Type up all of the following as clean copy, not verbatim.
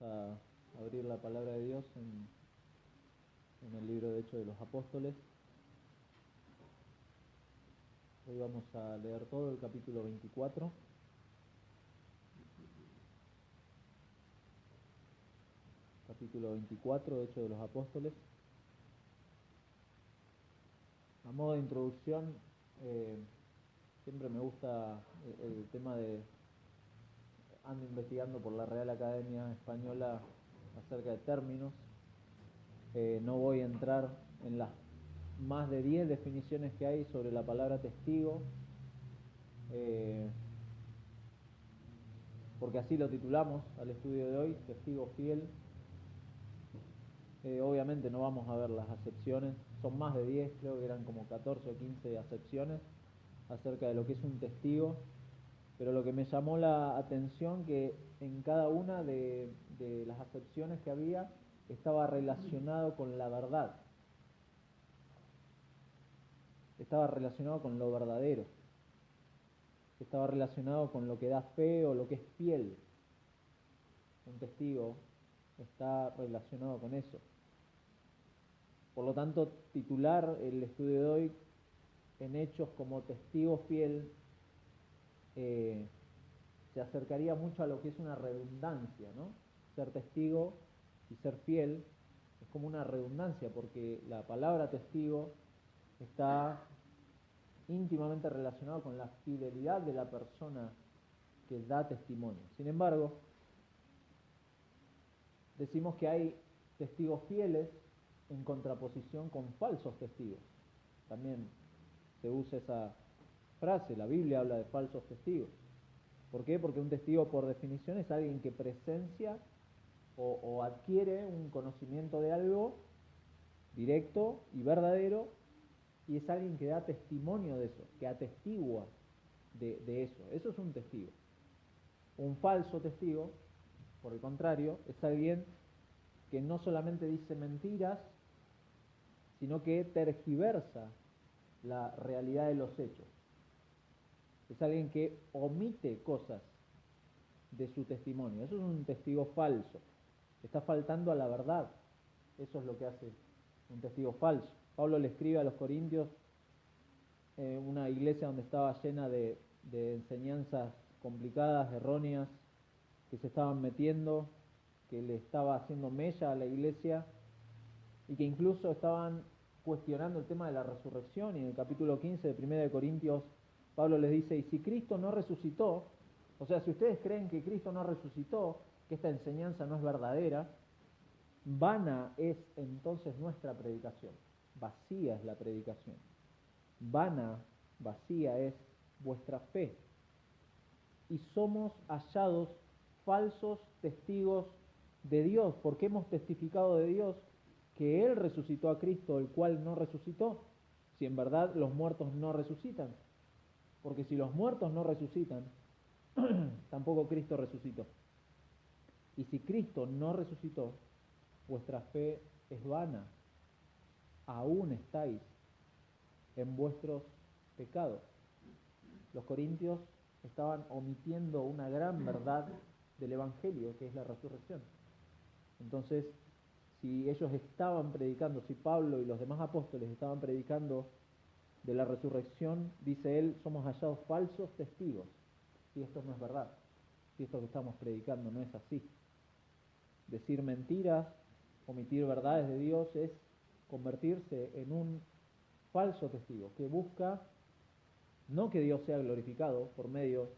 a abrir la palabra de Dios en el libro de Hechos de los Apóstoles. Hoy vamos a leer todo el capítulo 24. Capítulo 24 de Hechos de los Apóstoles. A modo de introducción, siempre me gusta el tema de... Ando investigando por la Real Academia Española acerca de términos. No voy a entrar en las más de 10 definiciones que hay sobre la palabra testigo, porque así lo titulamos al estudio de hoy, testigo fiel. Obviamente no vamos a ver las acepciones, son más de 10, creo que eran como 14 o 15 acepciones acerca de lo que es un testigo, pero lo que me llamó la atención que en cada una de las acepciones que había estaba relacionado con la verdad, estaba relacionado con lo verdadero, estaba relacionado con lo que da fe o lo que es fiel. Un testigo está relacionado con eso. Por lo tanto, titular el estudio de hoy en Hechos como testigo fiel se acercaría mucho a lo que es una redundancia, ¿no? Ser testigo y ser fiel es como una redundancia, porque la palabra testigo está íntimamente relacionado con la fidelidad de la persona que da testimonio. Sin embargo, decimos que hay testigos fieles en contraposición con falsos testigos. También se usa esa frase, la Biblia habla de falsos testigos. ¿Por qué? Porque un testigo por definición es alguien que presencia o adquiere un conocimiento de algo directo y verdadero, y es alguien que da testimonio de eso, que atestigua de eso. Eso es un testigo. Un falso testigo, por el contrario, es alguien que no solamente dice mentiras, sino que tergiversa la realidad de los hechos. Es alguien que omite cosas de su testimonio. Eso es un testigo falso. Está faltando a la verdad. Eso es lo que hace un testigo falso. Pablo le escribe a los Corintios, una iglesia donde estaba llena de enseñanzas complicadas, erróneas, que se estaban metiendo, que le estaba haciendo mella a la iglesia y que incluso estaban cuestionando el tema de la resurrección. Y en el capítulo 15 de 1 de Corintios, Pablo les dice: y si Cristo no resucitó, o sea, si ustedes creen que Cristo no resucitó, que esta enseñanza no es verdadera, vana es entonces nuestra predicación, vacía es la predicación, vana, vacía es vuestra fe, y somos hallados falsos testigos de Dios, porque hemos testificado de Dios que Él resucitó a Cristo, el cual no resucitó, si en verdad los muertos no resucitan, porque si los muertos no resucitan, tampoco Cristo resucitó. Y si Cristo no resucitó, vuestra fe es vana, aún estáis en vuestros pecados. Los corintios estaban omitiendo una gran verdad del Evangelio, que es la resurrección. Entonces, si ellos estaban predicando, si Pablo y los demás apóstoles estaban predicando de la resurrección, dice él, somos hallados falsos testigos, si esto no es verdad, si esto que estamos predicando no es así. Decir mentiras, omitir verdades de Dios, es convertirse en un falso testigo que busca no que Dios sea glorificado por medio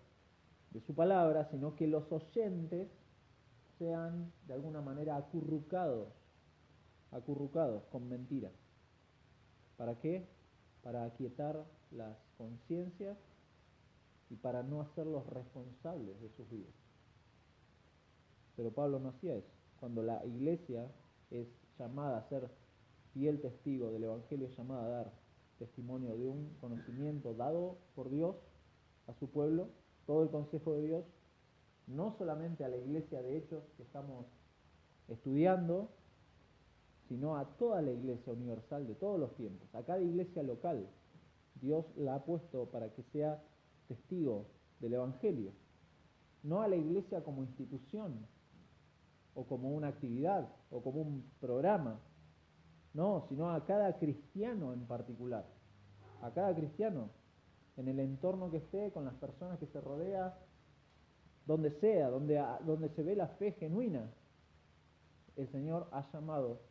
de su palabra, sino que los oyentes sean de alguna manera acurrucados con mentiras. ¿Para qué? Para aquietar las conciencias y para no hacerlos responsables de sus vidas. Pero Pablo no hacía eso. Cuando la iglesia es llamada a ser fiel testigo del Evangelio, es llamada a dar testimonio de un conocimiento dado por Dios a su pueblo, todo el consejo de Dios, no solamente a la iglesia de Hechos que estamos estudiando, sino a toda la iglesia universal de todos los tiempos, a cada iglesia local. Dios la ha puesto para que sea testigo del Evangelio, no a la iglesia como institución. o como una actividad, o como un programa. No, sino a cada cristiano en particular. A cada cristiano, en el entorno que esté, con las personas que se rodea, donde sea, donde se ve la fe genuina. El Señor ha llamado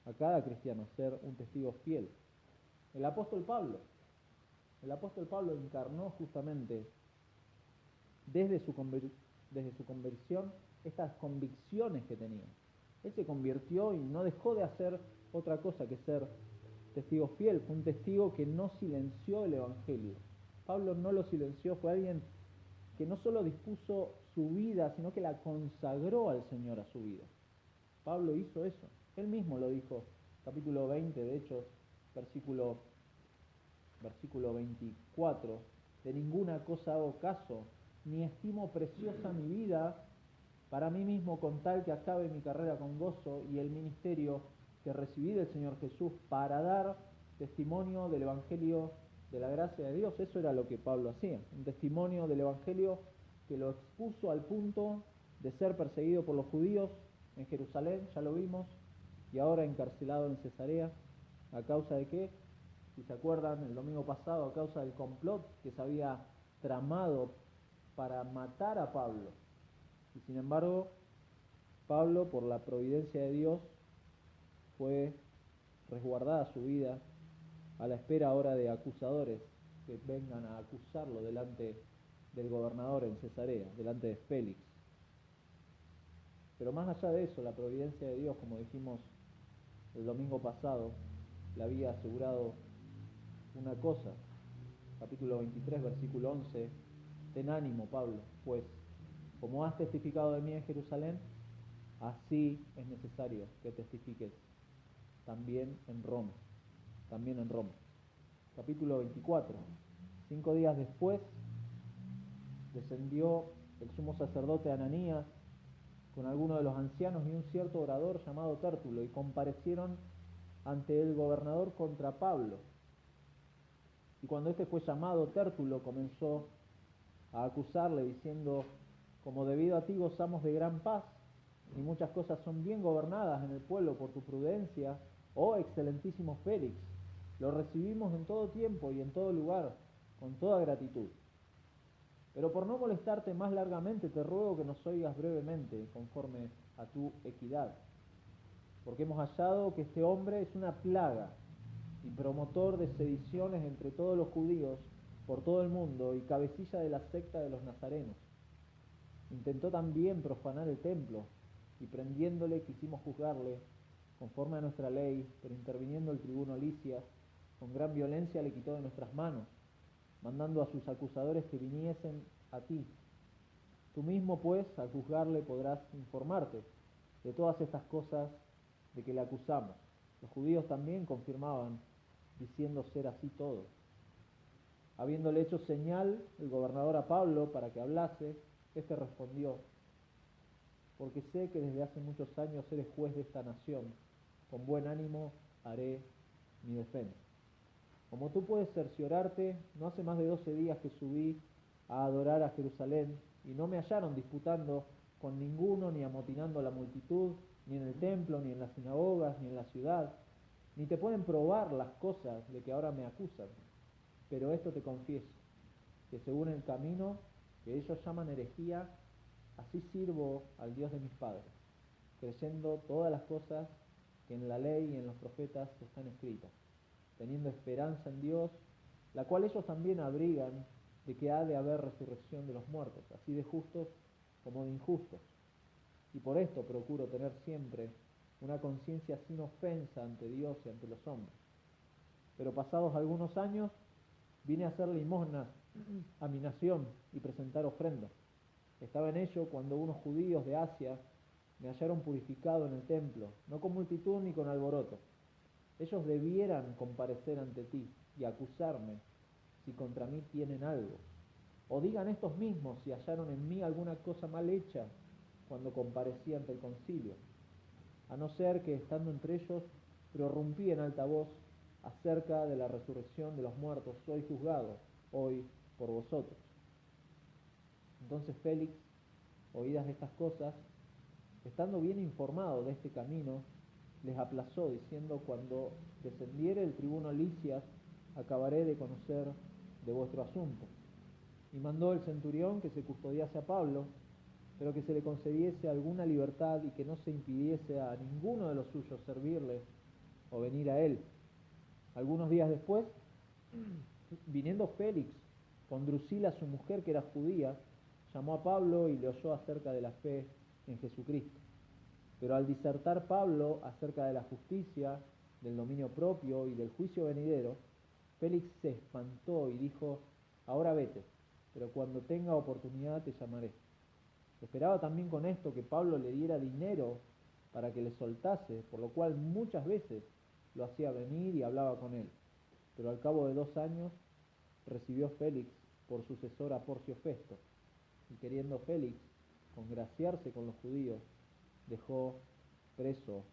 a cada cristiano a ser un testigo fiel. El apóstol Pablo encarnó justamente desde su conversión estas convicciones que tenía. Él se convirtió y no dejó de hacer otra cosa que ser testigo fiel. Fue un testigo que no silenció el Evangelio. Pablo no lo silenció, fue alguien que no solo dispuso su vida, sino que la consagró al Señor a su vida. Pablo hizo eso. Él mismo lo dijo, capítulo 20 de Hechos, versículo 24, de ninguna cosa hago caso, ni estimo preciosa mi vida para mí mismo con tal que acabe mi carrera con gozo y el ministerio que recibí del Señor Jesús para dar testimonio del Evangelio de la gracia de Dios. Eso era lo que Pablo hacía, un testimonio del Evangelio que lo expuso al punto de ser perseguido por los judíos en Jerusalén, ya lo vimos, y ahora encarcelado en Cesarea. ¿A causa de qué? Si se acuerdan, el domingo pasado, a causa del complot que se había tramado para matar a Pablo. Y sin embargo, Pablo, por la providencia de Dios, fue resguardada su vida a la espera ahora de acusadores que vengan a acusarlo delante del gobernador en Cesarea, delante de Félix. Pero más allá de eso, la providencia de Dios, como dijimos el domingo pasado, le había asegurado una cosa. Capítulo 23, versículo 11, ten ánimo, Pablo, pues como has testificado de mí en Jerusalén, así es necesario que testifiques también en Roma, Capítulo 24, 5 días después, descendió el sumo sacerdote Ananías con algunos de los ancianos y un cierto orador llamado Tértulo, y comparecieron ante el gobernador contra Pablo. Y cuando este fue llamado, Tértulo comenzó a acusarle diciendo, como debido a ti gozamos de gran paz, y muchas cosas son bien gobernadas en el pueblo por tu prudencia, oh excelentísimo Félix, lo recibimos en todo tiempo y en todo lugar, con toda gratitud. Pero por no molestarte más largamente, te ruego que nos oigas brevemente, conforme a tu equidad, porque hemos hallado que este hombre es una plaga y promotor de sediciones entre todos los judíos por todo el mundo y cabecilla de la secta de los nazarenos. Intentó también profanar el templo y prendiéndole quisimos juzgarle conforme a nuestra ley, pero interviniendo el tribuno Licias, con gran violencia le quitó de nuestras manos, mandando a sus acusadores que viniesen a ti. Tú mismo, pues, al juzgarle podrás informarte de todas estas cosas de que le acusamos. Los judíos también confirmaban, diciendo ser así todo. Habiéndole hecho señal el gobernador a Pablo para que hablase, éste respondió, porque sé que desde hace muchos años eres juez de esta nación, con buen ánimo haré mi defensa. Como tú puedes cerciorarte, no hace más de 12 días que subí a adorar a Jerusalén, y no me hallaron disputando con ninguno, ni amotinando a la multitud, ni en el templo, ni en las sinagogas, ni en la ciudad, ni te pueden probar las cosas de que ahora me acusan. Pero esto te confieso, que según el camino que ellos llaman herejía, así sirvo al Dios de mis padres, creyendo todas las cosas que en la ley y en los profetas están escritas, teniendo esperanza en Dios, la cual ellos también abrigan de que ha de haber resurrección de los muertos, así de justos como de injustos. Y por esto procuro tener siempre una conciencia sin ofensa ante Dios y ante los hombres. Pero pasados algunos años, vine a hacer limosna a mi nación y presentar ofrendas. Estaba en ello cuando unos judíos de Asia me hallaron purificado en el templo, no con multitud ni con alboroto. Ellos debieran comparecer ante ti y acusarme si contra mí tienen algo. O digan estos mismos si hallaron en mí alguna cosa mal hecha cuando comparecí ante el concilio. A no ser que, estando entre ellos, prorrumpí en alta voz acerca de la resurrección de los muertos, soy juzgado hoy por vosotros. Entonces Félix, oídas estas cosas, estando bien informado de este camino, les aplazó, diciendo: cuando descendiere el tribuno Licias, acabaré de conocer de vuestro asunto. Y mandó el centurión que se custodiase a Pablo, pero que se le concediese alguna libertad y que no se impidiese a ninguno de los suyos servirle o venir a él. Algunos días después, viniendo Félix con Drusila, su mujer, que era judía, llamó a Pablo y le oyó acerca de la fe en Jesucristo. Pero al disertar Pablo acerca de la justicia, del dominio propio y del juicio venidero, Félix se espantó y dijo: ahora vete, pero cuando tenga oportunidad te llamaré. Esperaba también con esto que Pablo le diera dinero para que le soltase, por lo cual muchas veces lo hacía venir y hablaba con él. Pero al cabo de 2 años recibió Félix por sucesor a Porcio Festo, y queriendo Félix congraciarse con los judíos, dejó preso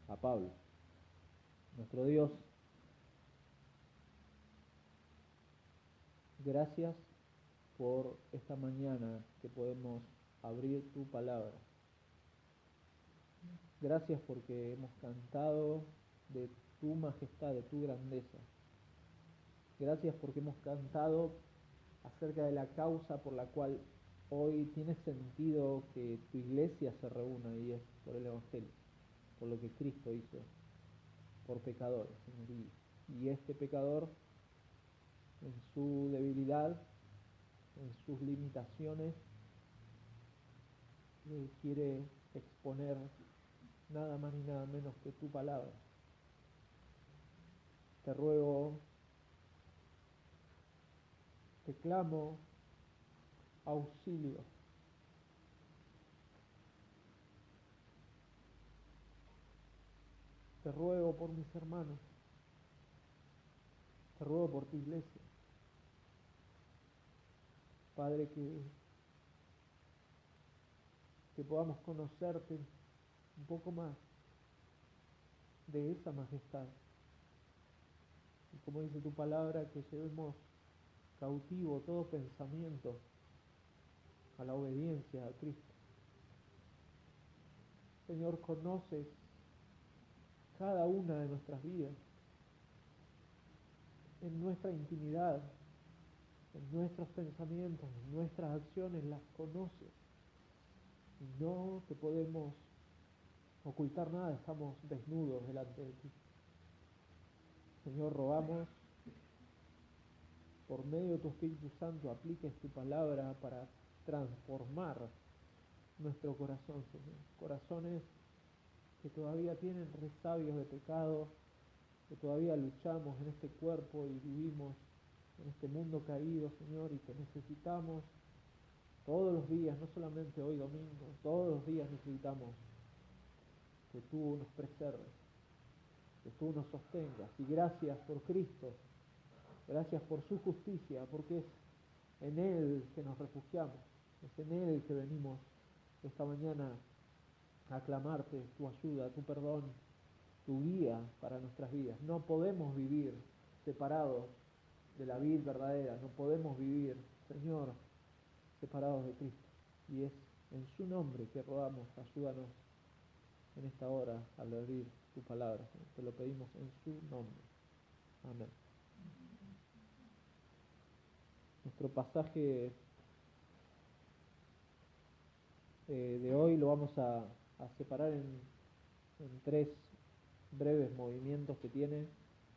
a Pablo. Nuestro Dios, gracias por esta mañana que podemos abrir tu palabra. Gracias porque hemos cantado de tu majestad, de tu grandeza. Gracias porque hemos cantado acerca de la causa por la cual hoy tiene sentido que tu iglesia se reúna, y es por el Evangelio, por lo que Cristo hizo por pecadores, Señor. Y este pecador, en su debilidad, en sus limitaciones, quiere exponer nada más ni nada menos que tu palabra. Te ruego, te clamo auxilio. Te ruego por mis hermanos. Te ruego por tu iglesia. Padre, que podamos conocerte un poco más de esa majestad. Y como dice tu palabra, que llevemos cautivo todo pensamiento a la obediencia a Cristo. Señor, conoces cada una de nuestras vidas, en nuestra intimidad, en nuestros pensamientos, en nuestras acciones, las conoces. Y no te podemos ocultar nada, estamos desnudos delante de ti. Señor, rogamos, por medio de tu Espíritu Santo, apliques tu palabra para transformar nuestro corazón, Señor. Corazones que todavía tienen resabios de pecado, que todavía luchamos en este cuerpo y vivimos en este mundo caído, Señor, y que necesitamos todos los días, no solamente hoy domingo, todos los días necesitamos que tú nos preserves, que tú nos sostengas. Y gracias por Cristo, gracias por su justicia, porque es en Él que nos refugiamos, es en Él que venimos esta mañana a aclamarte tu ayuda, tu perdón, tu guía para nuestras vidas. No podemos vivir separados de la vid verdadera, no podemos vivir, Señor, separados de Cristo. Y es en su nombre que rogamos, ayúdanos en esta hora al abrir tu palabra. Te lo pedimos en su nombre. Amén. Nuestro pasaje de hoy lo vamos a separar en 3 breves movimientos que tiene,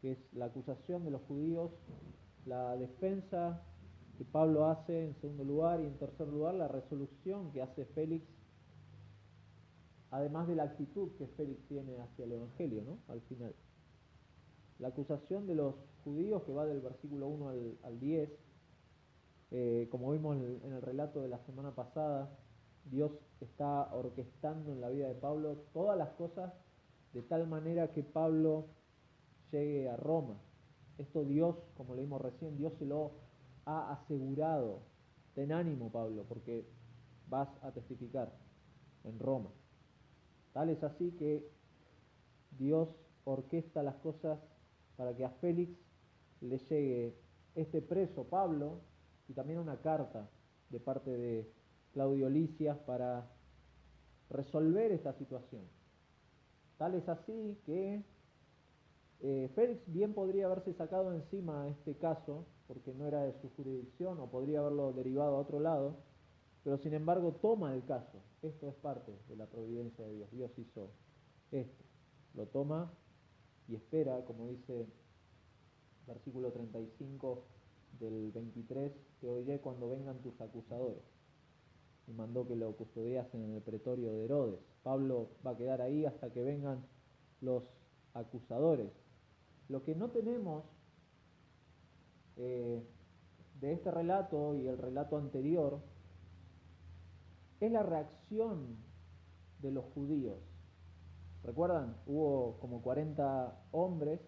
que es la acusación de los judíos, la defensa que Pablo hace en segundo lugar, y en tercer lugar la resolución que hace Félix, además de la actitud que Félix tiene hacia el Evangelio, ¿no? Al final. La acusación de los judíos, que va del versículo 1 al 10, como vimos en el relato de la semana pasada, Dios está orquestando en la vida de Pablo todas las cosas de tal manera que Pablo llegue a Roma. Esto Dios, como leímos recién, Dios se lo ha asegurado. Ten ánimo, Pablo, porque vas a testificar en Roma. Tal es así que Dios orquesta las cosas para que a Félix le llegue este preso, Pablo, y también una carta de parte de Claudio Licias para resolver esta situación. Tal es así que Félix bien podría haberse sacado encima este caso, porque no era de su jurisdicción, o podría haberlo derivado a otro lado, pero sin embargo toma el caso. Esto es parte de la providencia de Dios. Dios hizo esto. Lo toma y espera, como dice versículo 35 del 23, te oiré cuando vengan tus acusadores. Y mandó que lo custodiasen en el pretorio de Herodes. Pablo va a quedar ahí hasta que vengan los acusadores. Lo que no tenemos de este relato y el relato anterior es la reacción de los judíos. ¿Recuerdan? Hubo como 40 hombres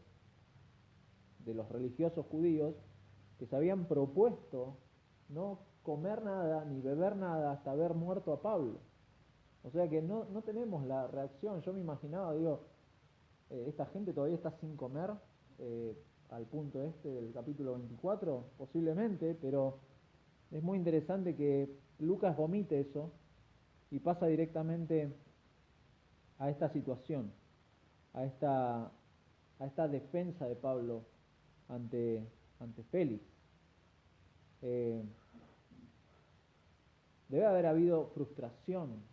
de los religiosos judíos que se habían propuesto no comer nada ni beber nada hasta haber muerto a Pablo. O sea que no tenemos la reacción. Yo me imaginaba, digo, esta gente todavía está sin comer al punto este del capítulo 24, posiblemente, pero es muy interesante que Lucas vomite eso y pasa directamente a esta situación, a esta defensa de Pablo ante Félix. Debe haber habido frustración,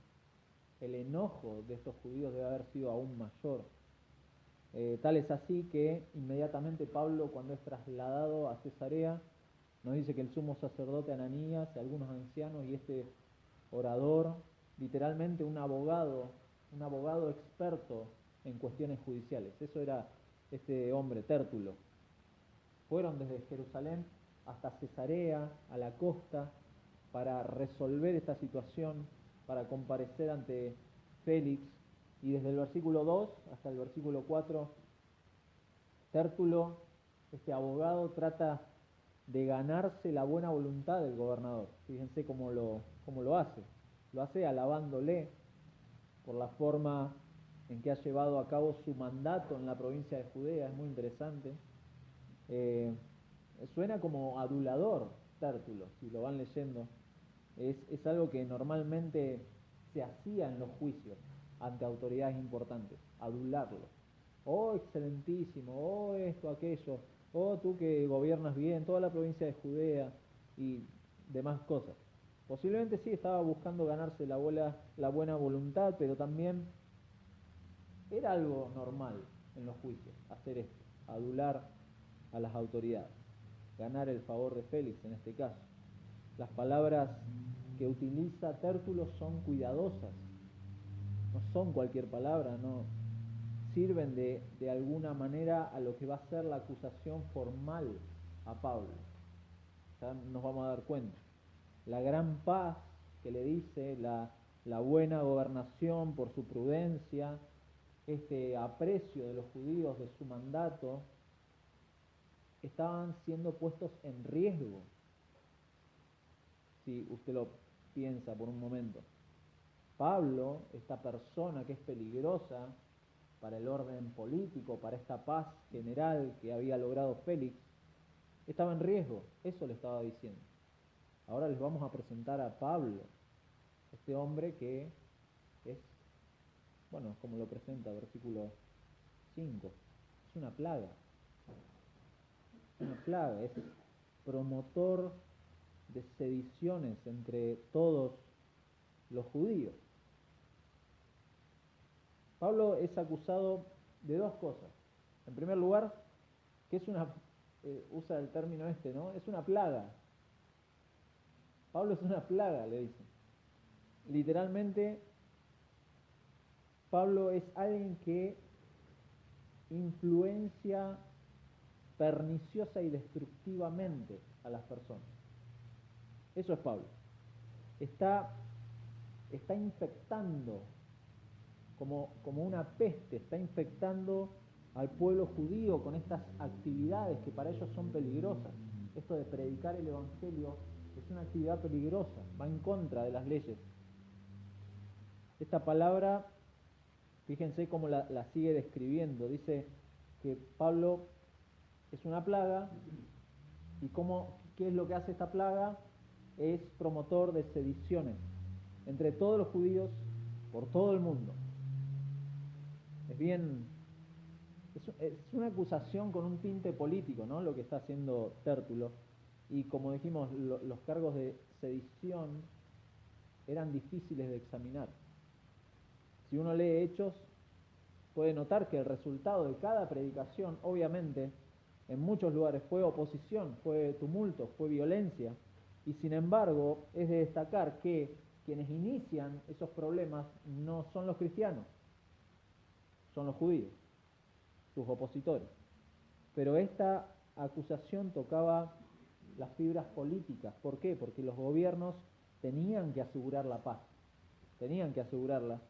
el enojo de estos judíos debe haber sido aún mayor. Tal es así que inmediatamente Pablo, cuando es trasladado a Cesarea, nos dice que el sumo sacerdote Ananías y algunos ancianos y este orador, literalmente un abogado experto en cuestiones judiciales, eso era este hombre, Tértulo, fueron desde Jerusalén hasta Cesarea, a la costa, para resolver esta situación, para comparecer ante Félix. Y desde el versículo 2 hasta el versículo 4, Tértulo, este abogado, trata de ganarse la buena voluntad del gobernador. Fíjense cómo lo hace. Lo hace alabándole por la forma en que ha llevado a cabo su mandato en la provincia de Judea. Es muy interesante. Suena como adulador Tértulo, si lo van leyendo. Es algo que normalmente se hacía en los juicios ante autoridades importantes, adularlo. Oh, excelentísimo, oh, esto, aquello, oh, tú que gobiernas bien toda la provincia de Judea y demás cosas. Posiblemente sí estaba buscando ganarse la buena voluntad, pero también era algo normal en los juicios, hacer esto, adular a las autoridades, ganar el favor de Félix en este caso. Las palabras que utiliza Tértulo son cuidadosas, no son cualquier palabra, no sirven de alguna manera a lo que va a ser la acusación formal a Pablo. Ya nos vamos a dar cuenta. La gran paz que le dice, la buena gobernación por su prudencia, este aprecio de los judíos de su mandato, estaban siendo puestos en riesgo. Si usted lo piensa por un momento. Pablo, esta persona que es peligrosa para el orden político, para esta paz general que había logrado Félix, estaba en riesgo, eso le estaba diciendo. Ahora les vamos a presentar a Pablo, este hombre que es, bueno, como lo presenta versículo 5, es una plaga, es promotor de sediciones entre todos los judíos. Pablo es acusado de dos cosas. En primer lugar, que es usa el término este, ¿no? Es una plaga. Pablo es una plaga, le dicen. Literalmente, Pablo es alguien que influencia perniciosa y destructivamente a las personas. Eso es Pablo. Está infectando como una peste, está infectando al pueblo judío con estas actividades que para ellos son peligrosas. Esto de predicar el evangelio es una actividad peligrosa, va en contra de las leyes. Esta palabra, fíjense cómo la sigue describiendo, dice que Pablo es una plaga y ¿qué es lo que hace esta plaga? Es promotor de sediciones entre todos los judíos por todo el mundo. Es bien, es una acusación con un tinte político, ¿no? Lo que está haciendo Tértulo. Y como dijimos, los cargos de sedición eran difíciles de examinar. Si uno lee Hechos, puede notar que el resultado de cada predicación, obviamente, en muchos lugares fue oposición, fue tumulto, fue violencia, y sin embargo es de destacar que quienes inician esos problemas no son los cristianos, son los judíos, sus opositores. Pero esta acusación tocaba las fibras políticas. ¿Por qué? Porque los gobiernos tenían que asegurar la paz, tenían que asegurarla,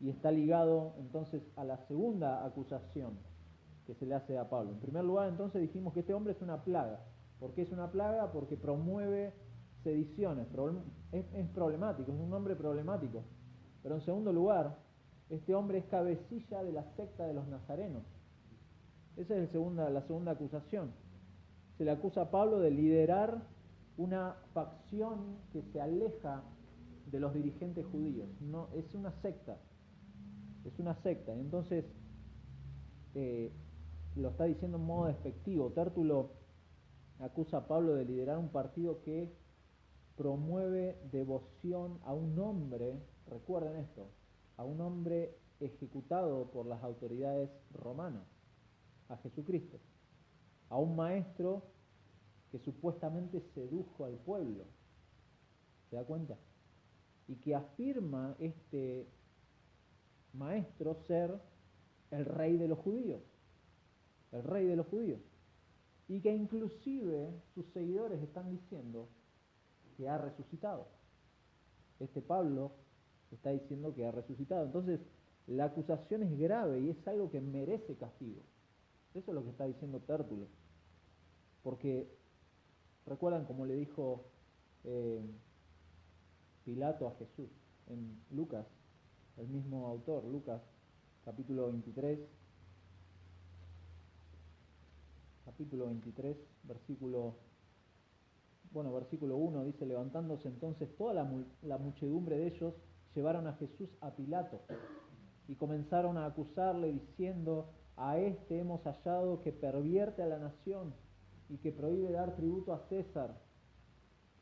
y está ligado entonces a la segunda acusación que se le hace a Pablo. En primer lugar, entonces dijimos que este hombre es una plaga. ¿Por qué es una plaga? Porque promueve sediciones, es problemático, es un hombre problemático. Pero en segundo lugar, este hombre es cabecilla de la secta de los nazarenos. Esa es la segunda acusación. Se le acusa a Pablo de liderar una facción que se aleja de los dirigentes judíos. No, es una secta. Es una secta. Entonces, lo está diciendo en modo despectivo. Tértulo acusa a Pablo de liderar un partido que promueve devoción a un hombre, recuerden esto, a un hombre ejecutado por las autoridades romanas, a Jesucristo, a un maestro que supuestamente sedujo al pueblo. ¿Se da cuenta? Y que afirma este maestro ser el rey de los judíos, el rey de los judíos, y que inclusive sus seguidores están diciendo que ha resucitado. Este Pablo está diciendo que ha resucitado. Entonces, la acusación es grave y es algo que merece castigo. Eso es lo que está diciendo Tértulo. Porque, recuerdan como le dijo Pilato a Jesús en Lucas, el mismo autor, Lucas capítulo 23, versículo 1 dice: levantándose entonces toda la muchedumbre de ellos, llevaron a Jesús a Pilato y comenzaron a acusarle diciendo: a este hemos hallado que pervierte a la nación y que prohíbe dar tributo a César,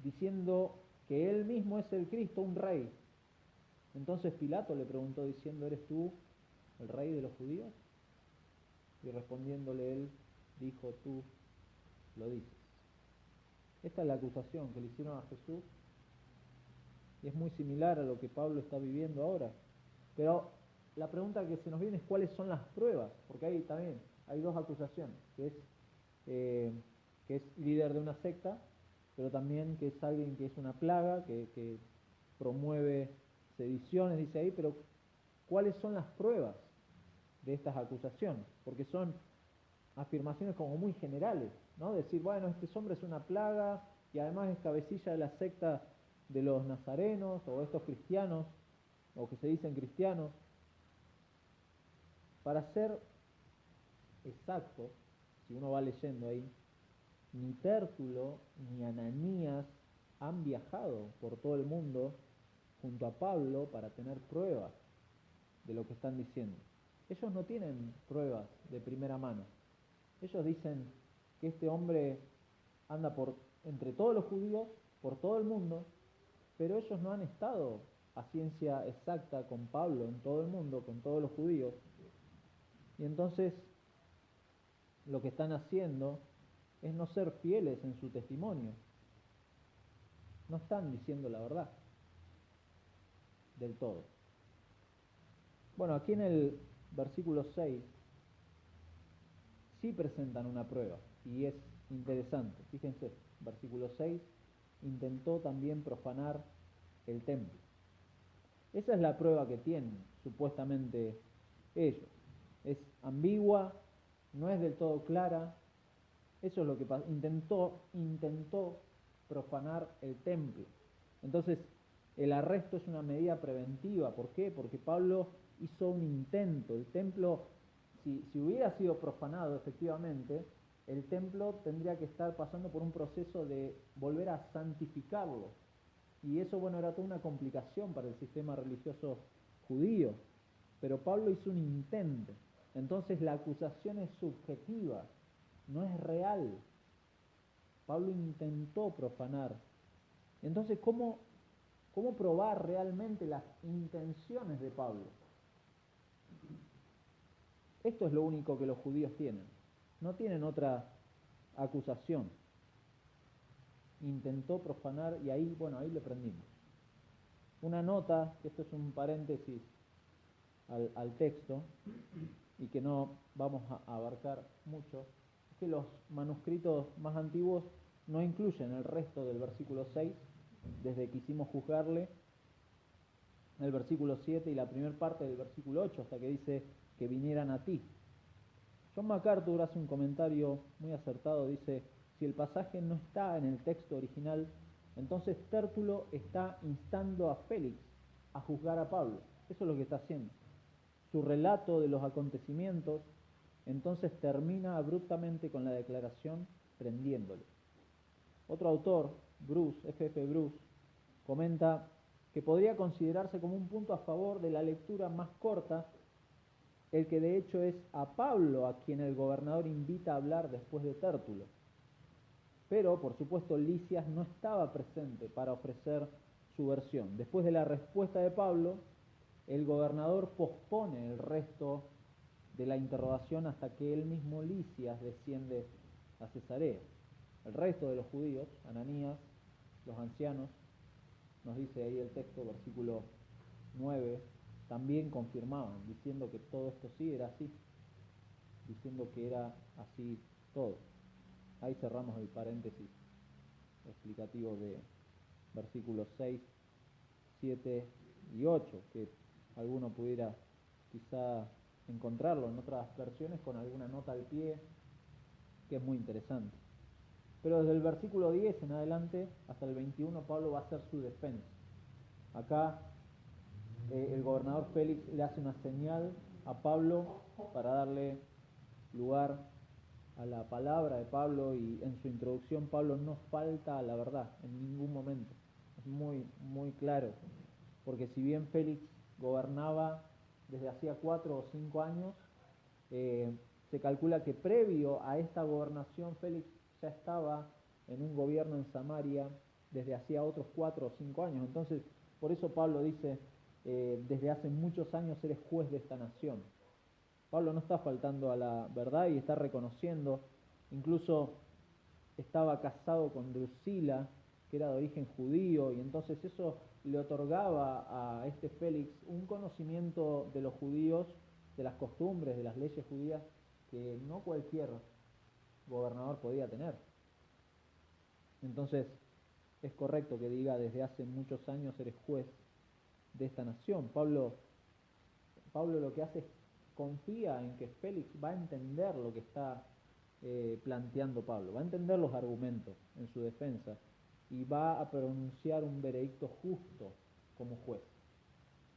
diciendo que él mismo es el Cristo, un rey. Entonces Pilato le preguntó diciendo: ¿eres tú el rey de los judíos? Y respondiéndole él, dijo: tú lo dices. Esta es la acusación que le hicieron a Jesús y es muy similar a lo que Pablo está viviendo ahora. Pero la pregunta que se nos viene es: ¿cuáles son las pruebas? Porque ahí también hay dos acusaciones, que es líder de una secta, pero también que es alguien que es una plaga, que promueve sediciones, dice ahí. Pero ¿cuáles son las pruebas de estas acusaciones? Porque son afirmaciones como muy generales, ¿no? Decir, bueno, este hombre es una plaga y además es cabecilla de la secta de los nazarenos o estos cristianos, o que se dicen cristianos. Para ser exacto, si uno va leyendo ahí, ni Tértulo ni Ananías han viajado por todo el mundo junto a Pablo para tener pruebas de lo que están diciendo. Ellos no tienen pruebas de primera mano. Ellos dicen que este hombre anda entre todos los judíos, por todo el mundo, pero ellos no han estado a ciencia exacta con Pablo en todo el mundo, con todos los judíos. Y entonces lo que están haciendo es no ser fieles en su testimonio. No están diciendo la verdad del todo. Bueno, aquí en el versículo 6 sí presentan una prueba y es interesante. Fíjense, versículo 6: intentó también profanar el templo. Esa es la prueba que tienen supuestamente ellos. Es ambigua, no es del todo clara. Eso es lo que pasó. Intentó profanar el templo. Entonces, el arresto es una medida preventiva. ¿Por qué? Porque Pablo hizo un intento. El templo, si hubiera sido profanado efectivamente, el templo tendría que estar pasando por un proceso de volver a santificarlo. Y eso, bueno, era toda una complicación para el sistema religioso judíos, pero Pablo hizo un intento. Entonces la acusación es subjetiva, no es real. Pablo intentó profanar. Entonces, ¿cómo probar realmente las intenciones de Pablo? Esto es lo único que los judíos tienen. No tienen otra acusación. Intentó profanar y ahí le prendimos. Una nota, que esto es un paréntesis al texto y que no vamos a abarcar mucho, es que los manuscritos más antiguos no incluyen el resto del versículo 6, desde que hicimos juzgarle, el versículo 7 y la primera parte del versículo 8, hasta que dice que vinieran a ti. John MacArthur hace un comentario muy acertado, dice: si el pasaje no está en el texto original, entonces Tértulo está instando a Félix a juzgar a Pablo. Eso es lo que está haciendo. Su relato de los acontecimientos entonces termina abruptamente con la declaración prendiéndole. Otro autor, F.F. Bruce, comenta que podría considerarse como un punto a favor de la lectura más corta, el que de hecho es a Pablo a quien el gobernador invita a hablar después de Tértulo. Pero, por supuesto, Lisias no estaba presente para ofrecer su versión. Después de la respuesta de Pablo, el gobernador pospone el resto de la interrogación hasta que él mismo, Lisias, desciende a Cesarea. El resto de los judíos, Ananías, los ancianos, nos dice ahí el texto, versículo 9, también confirmaban, diciendo que todo esto sí era así, diciendo que era así todo. Ahí cerramos el paréntesis explicativo de versículos 6, 7 y 8, que alguno pudiera quizá encontrarlo en otras versiones con alguna nota al pie, que es muy interesante. Pero desde el versículo 10 en adelante hasta el 21 Pablo va a hacer su defensa. Acá el gobernador Félix le hace una señal a Pablo para darle lugar a la palabra de Pablo, y en su introducción Pablo no falta a la verdad en ningún momento. Es muy, muy claro, porque si bien Félix gobernaba desde hacía 4 o 5 años, se calcula que previo a esta gobernación Félix ya estaba en un gobierno en Samaria desde hacía otros 4 o 5 años. Entonces, por eso Pablo dice, desde hace muchos años eres juez de esta nación. Pablo no está faltando a la verdad y está reconociendo, incluso estaba casado con Drusila, que era de origen judío, y entonces eso le otorgaba a este Félix un conocimiento de los judíos, de las costumbres, de las leyes judías, que no cualquier gobernador podía tener. Entonces es correcto que diga, desde hace muchos años eres juez de esta nación. Pablo lo que hace es confía en que Félix va a entender lo que está planteando Pablo, va a entender los argumentos en su defensa y va a pronunciar un veredicto justo como juez.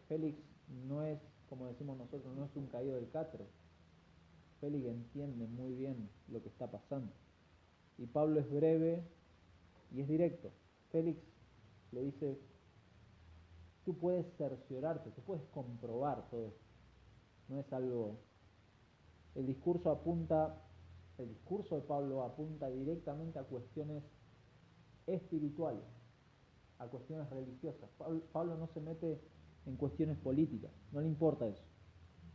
Félix no es, como decimos nosotros, no es un caído del catre. Félix entiende muy bien lo que está pasando. Y Pablo es breve y es directo. Félix le dice, tú puedes cerciorarte, tú puedes comprobar todo esto. No es algo... El discurso de Pablo apunta directamente a cuestiones espirituales, a cuestiones religiosas. Pablo no se mete en cuestiones políticas, no le importa eso.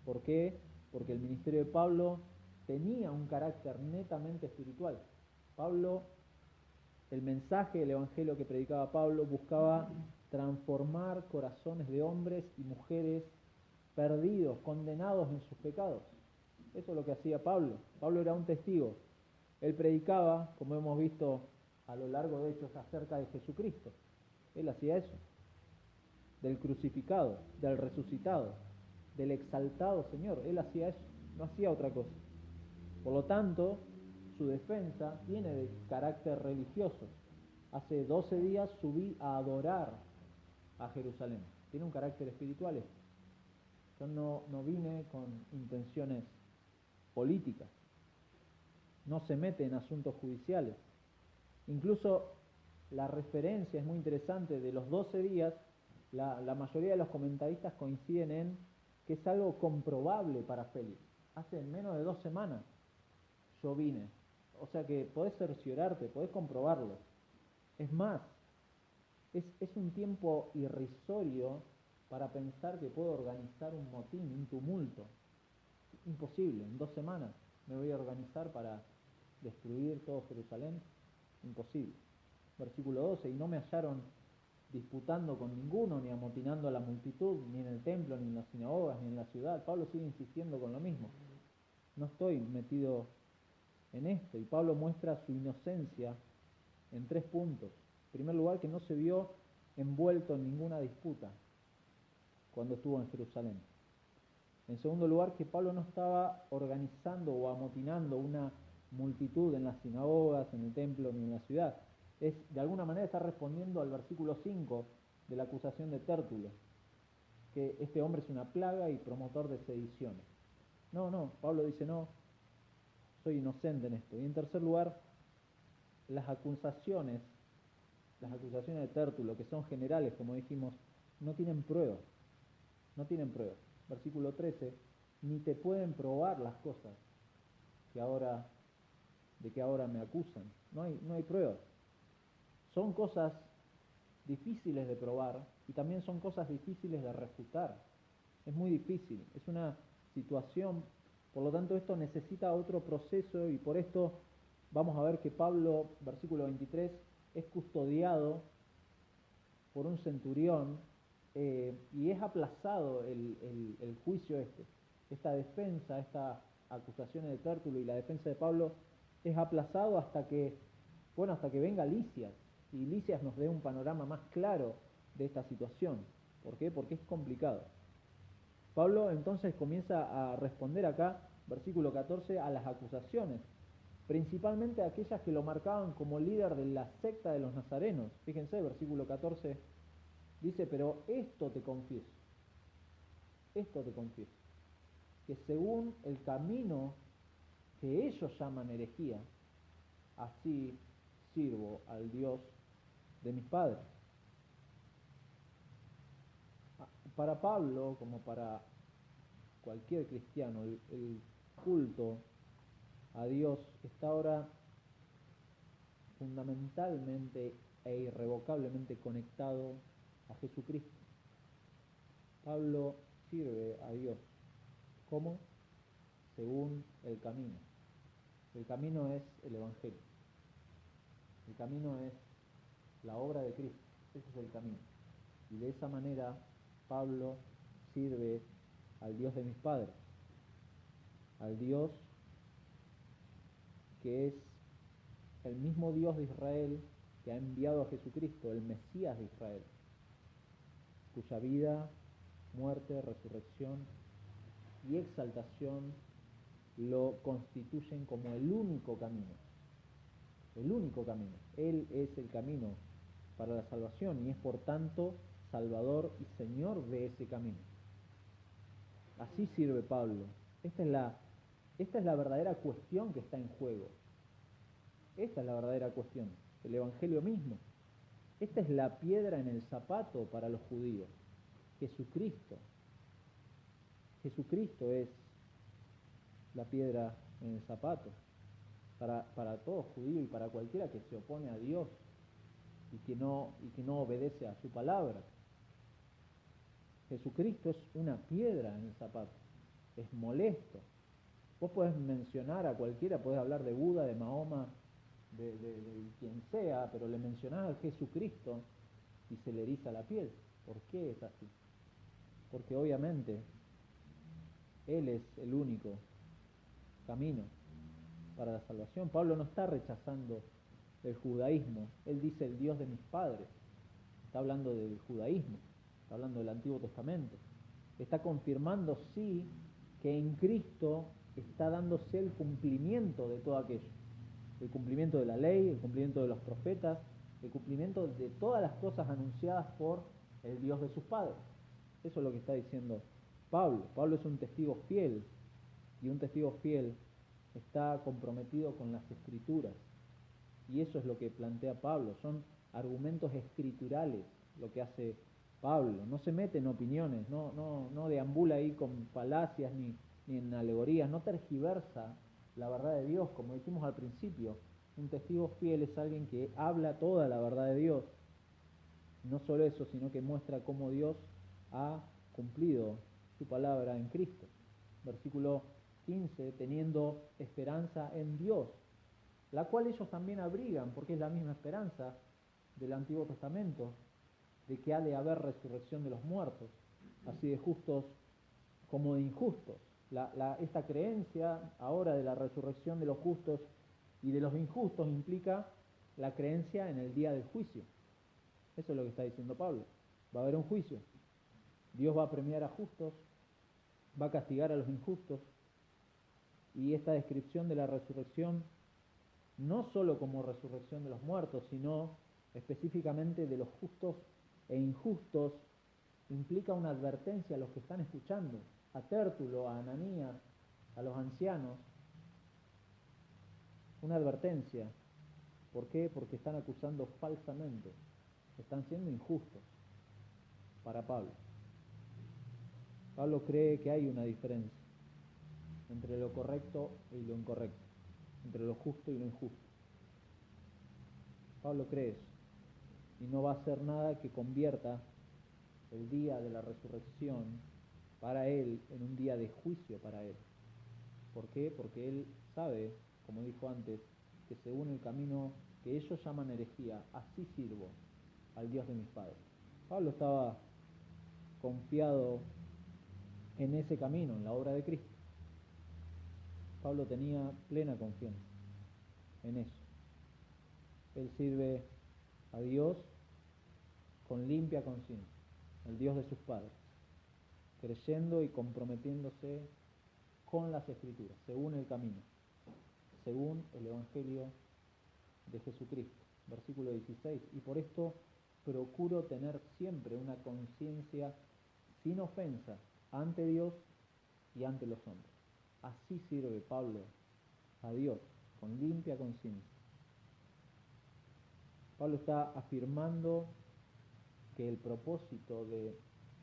¿Por qué? Porque el ministerio de Pablo tenía un carácter netamente espiritual. Pablo, el mensaje del evangelio que predicaba Pablo buscaba transformar corazones de hombres y mujeres perdidos, condenados en sus pecados. Eso es lo que hacía Pablo. Pablo era un testigo. Él predicaba, como hemos visto a lo largo de Hechos, acerca de Jesucristo. Él hacía eso. Del crucificado, del resucitado, del exaltado Señor. Él hacía eso, no hacía otra cosa. Por lo tanto, su defensa tiene de carácter religioso. Hace 12 días subí a adorar a Jerusalén. Tiene un carácter espiritual esto. Yo no vine con intenciones políticas. No se mete en asuntos judiciales. Incluso la referencia es muy interesante de los 12 días, La mayoría de los comentaristas coinciden en que es algo comprobable para Félix. Hace menos de 2 semanas yo vine. O sea que podés cerciorarte, podés comprobarlo. Es más, es un tiempo irrisorio para pensar que puedo organizar un motín, un tumulto. Imposible, en 2 semanas me voy a organizar para destruir todo Jerusalén. Imposible. Versículo 12, y no me hallaron disputando con ninguno, ni amotinando a la multitud, ni en el templo, ni en las sinagogas, ni en la ciudad. Pablo sigue insistiendo con lo mismo. No estoy metido en esto. Y Pablo muestra su inocencia en 3 puntos. En primer lugar, que no se vio envuelto en ninguna disputa cuando estuvo en Jerusalén. En segundo lugar, que Pablo no estaba organizando o amotinando una multitud en las sinagogas, en el templo, ni en la ciudad. De alguna manera está respondiendo al versículo 5 de la acusación de Tértulo, que este hombre es una plaga y promotor de sediciones. No, Pablo dice no, soy inocente en esto. Y en tercer lugar, las acusaciones de Tértulo, que son generales, como dijimos, no tienen pruebas. No tienen pruebas. Versículo 13, ni te pueden probar las cosas de que ahora me acusan. No hay pruebas. Son cosas difíciles de probar y también son cosas difíciles de refutar. Es muy difícil, es una situación, por lo tanto esto necesita otro proceso y por esto vamos a ver que Pablo, versículo 23, es custodiado por un centurión y es aplazado el juicio esta defensa, esta acusaciones de Tértulo y la defensa de Pablo es aplazado hasta que venga Lisias y Lisias nos dé un panorama más claro de esta situación. ¿Por qué? Porque es complicado. Pablo entonces comienza a responder acá, versículo 14, a las acusaciones, principalmente a aquellas que lo marcaban como líder de la secta de los nazarenos. Fíjense, versículo 14 dice, pero esto te confieso, que según el camino que ellos llaman herejía, así sirvo al Dios de mis padres. Para Pablo, como para cualquier cristiano, el culto a Dios está ahora fundamentalmente e irrevocablemente conectado a Jesucristo. Pablo sirve a Dios. ¿Cómo? Según el camino. El camino es el Evangelio. El camino es la obra de Cristo. Ese es el camino. Y de esa manera Pablo sirve al Dios de mis padres, al Dios que es el mismo Dios de Israel que ha enviado a Jesucristo, el Mesías de Israel, cuya vida, muerte, resurrección y exaltación lo constituyen como el único camino. El único camino. Él es el camino para la salvación y es por tanto Salvador y Señor de ese camino. Así sirve Pablo. Esta es la verdadera cuestión que está en juego. Esta es la verdadera cuestión, el Evangelio mismo. Esta es la piedra en el zapato para los judíos. Jesucristo. Jesucristo es la piedra en el zapato para todo judío y para cualquiera que se opone a Dios y que no obedece a su palabra. Jesucristo es una piedra en el zapato, es molesto. Vos podés mencionar a cualquiera, podés hablar de Buda, de Mahoma, de quien sea, pero le mencionás a Jesucristo y se le eriza la piel. ¿Por qué es así? Porque obviamente Él es el único camino para la salvación. Pablo no está rechazando el judaísmo, él dice el Dios de mis padres, está hablando del judaísmo, está hablando del Antiguo Testamento, está confirmando sí que en Cristo está dándose el cumplimiento de todo aquello, el cumplimiento de la ley, el cumplimiento de los profetas, el cumplimiento de todas las cosas anunciadas por el Dios de sus padres. Eso es lo que está diciendo Pablo. Pablo es un testigo fiel, y un testigo fiel está comprometido con las Escrituras. Y eso es lo que plantea Pablo, son argumentos escriturales lo que hace Pablo no se mete en opiniones, no deambula ahí con falacias ni en alegorías, no tergiversa la verdad de Dios, como dijimos al principio. Un testigo fiel es alguien que habla toda la verdad de Dios. No solo eso, sino que muestra cómo Dios ha cumplido su palabra en Cristo. Versículo 15, teniendo esperanza en Dios, la cual ellos también abrigan, porque es la misma esperanza del Antiguo Testamento, de que ha de haber resurrección de los muertos, así de justos como de injustos. Esta creencia ahora de la resurrección de los justos y de los injustos implica la creencia en el día del juicio. Eso es lo que está diciendo Pablo. Va a haber un juicio. Dios va a premiar a justos, va a castigar a los injustos. Y esta descripción de la resurrección, no solo como resurrección de los muertos, sino específicamente de los justos e injustos, implica una advertencia a los que están escuchando, a Tértulo, a Ananías, a los ancianos. Una advertencia. ¿Por qué? Porque están acusando falsamente, están siendo injustos para Pablo. Pablo cree que hay una diferencia entre lo correcto y lo incorrecto, entre lo justo y lo injusto. Pablo cree eso y no va a hacer nada que convierta el día de la resurrección para él en un día de juicio para él. ¿Por qué? Porque él sabe, como dijo antes, que según el camino que ellos llaman herejía, así sirvo al Dios de mis padres. Pablo estaba confiado en ese camino, en la obra de Cristo. Pablo tenía plena confianza en eso. Él sirve a Dios con limpia conciencia, al Dios de sus padres, creyendo y comprometiéndose con las Escrituras, según el camino, según el Evangelio de Jesucristo. Versículo 16, y por esto procuro tener siempre una conciencia sin ofensa ante Dios y ante los hombres. Así sirve Pablo a Dios, con limpia conciencia. Pablo está afirmando que el propósito de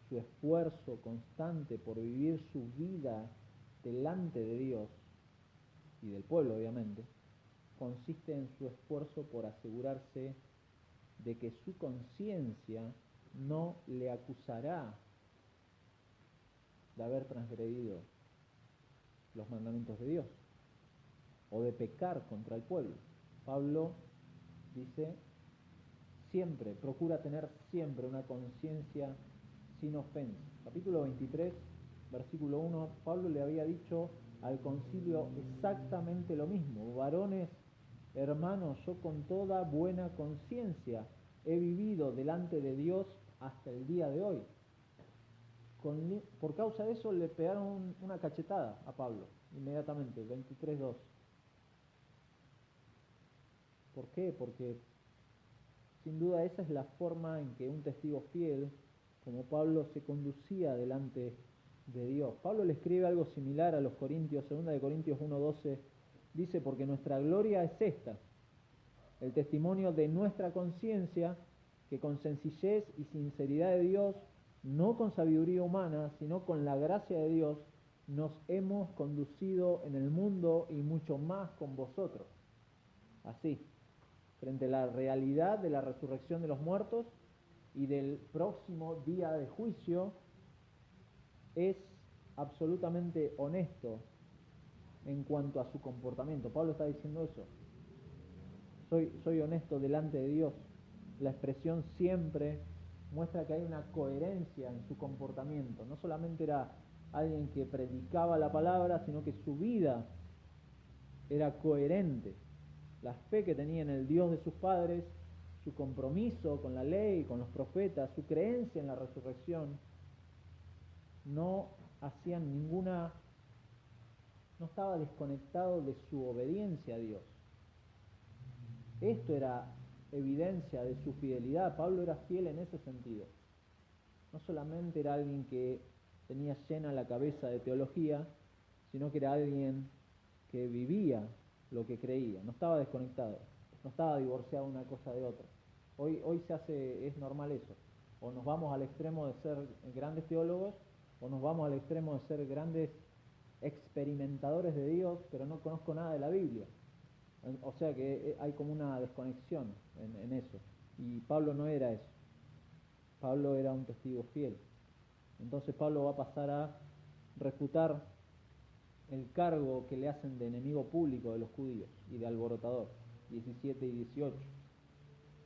su esfuerzo constante por vivir su vida delante de Dios y del pueblo, obviamente, consiste en su esfuerzo por asegurarse de que su conciencia no le acusará de haber transgredido los mandamientos de Dios o de pecar contra el pueblo. Pablo dice, siempre, procura tener siempre una conciencia sin ofensa. Capítulo 23, versículo 1, Pablo le había dicho al concilio exactamente lo mismo. Varones, hermanos, yo con toda buena conciencia he vivido delante de Dios hasta el día de hoy. Por causa de eso le pegaron una cachetada a Pablo, inmediatamente, 23:2. ¿Por qué? Porque sin duda esa es la forma en que un testigo fiel, como Pablo, se conducía delante de Dios. Pablo le escribe algo similar a los Corintios, 2 de Corintios 1:12, dice, porque nuestra gloria es esta, el testimonio de nuestra conciencia, que con sencillez y sinceridad de Dios, no con sabiduría humana, sino con la gracia de Dios, nos hemos conducido en el mundo y mucho más con vosotros. Así, frente a la realidad de la resurrección de los muertos y del próximo día de juicio, es absolutamente honesto en cuanto a su comportamiento. Pablo está diciendo eso. Soy honesto delante de Dios. La expresión siempre muestra que hay una coherencia en su comportamiento. No solamente era alguien que predicaba la palabra, sino que su vida era coherente. La fe que tenía en el Dios de sus padres, su compromiso con la ley, con los profetas, su creencia en la resurrección, no hacían ninguna, no estaba desconectado de su obediencia a Dios. Esto era evidencia de su fidelidad. Pablo era fiel en ese sentido. No solamente era alguien que tenía llena la cabeza de teología, sino que era alguien que vivía lo que creía, no estaba desconectado, no estaba divorciado una cosa de otra. Hoy es normal eso. O nos vamos al extremo de ser grandes teólogos, o nos vamos al extremo de ser grandes experimentadores de Dios, pero no conozco nada de la Biblia. O sea que hay como una desconexión en eso. Y Pablo no era eso. Pablo era un testigo fiel. Entonces Pablo va a pasar a refutar el cargo que le hacen de enemigo público de los judíos y de alborotador, 17 y 18.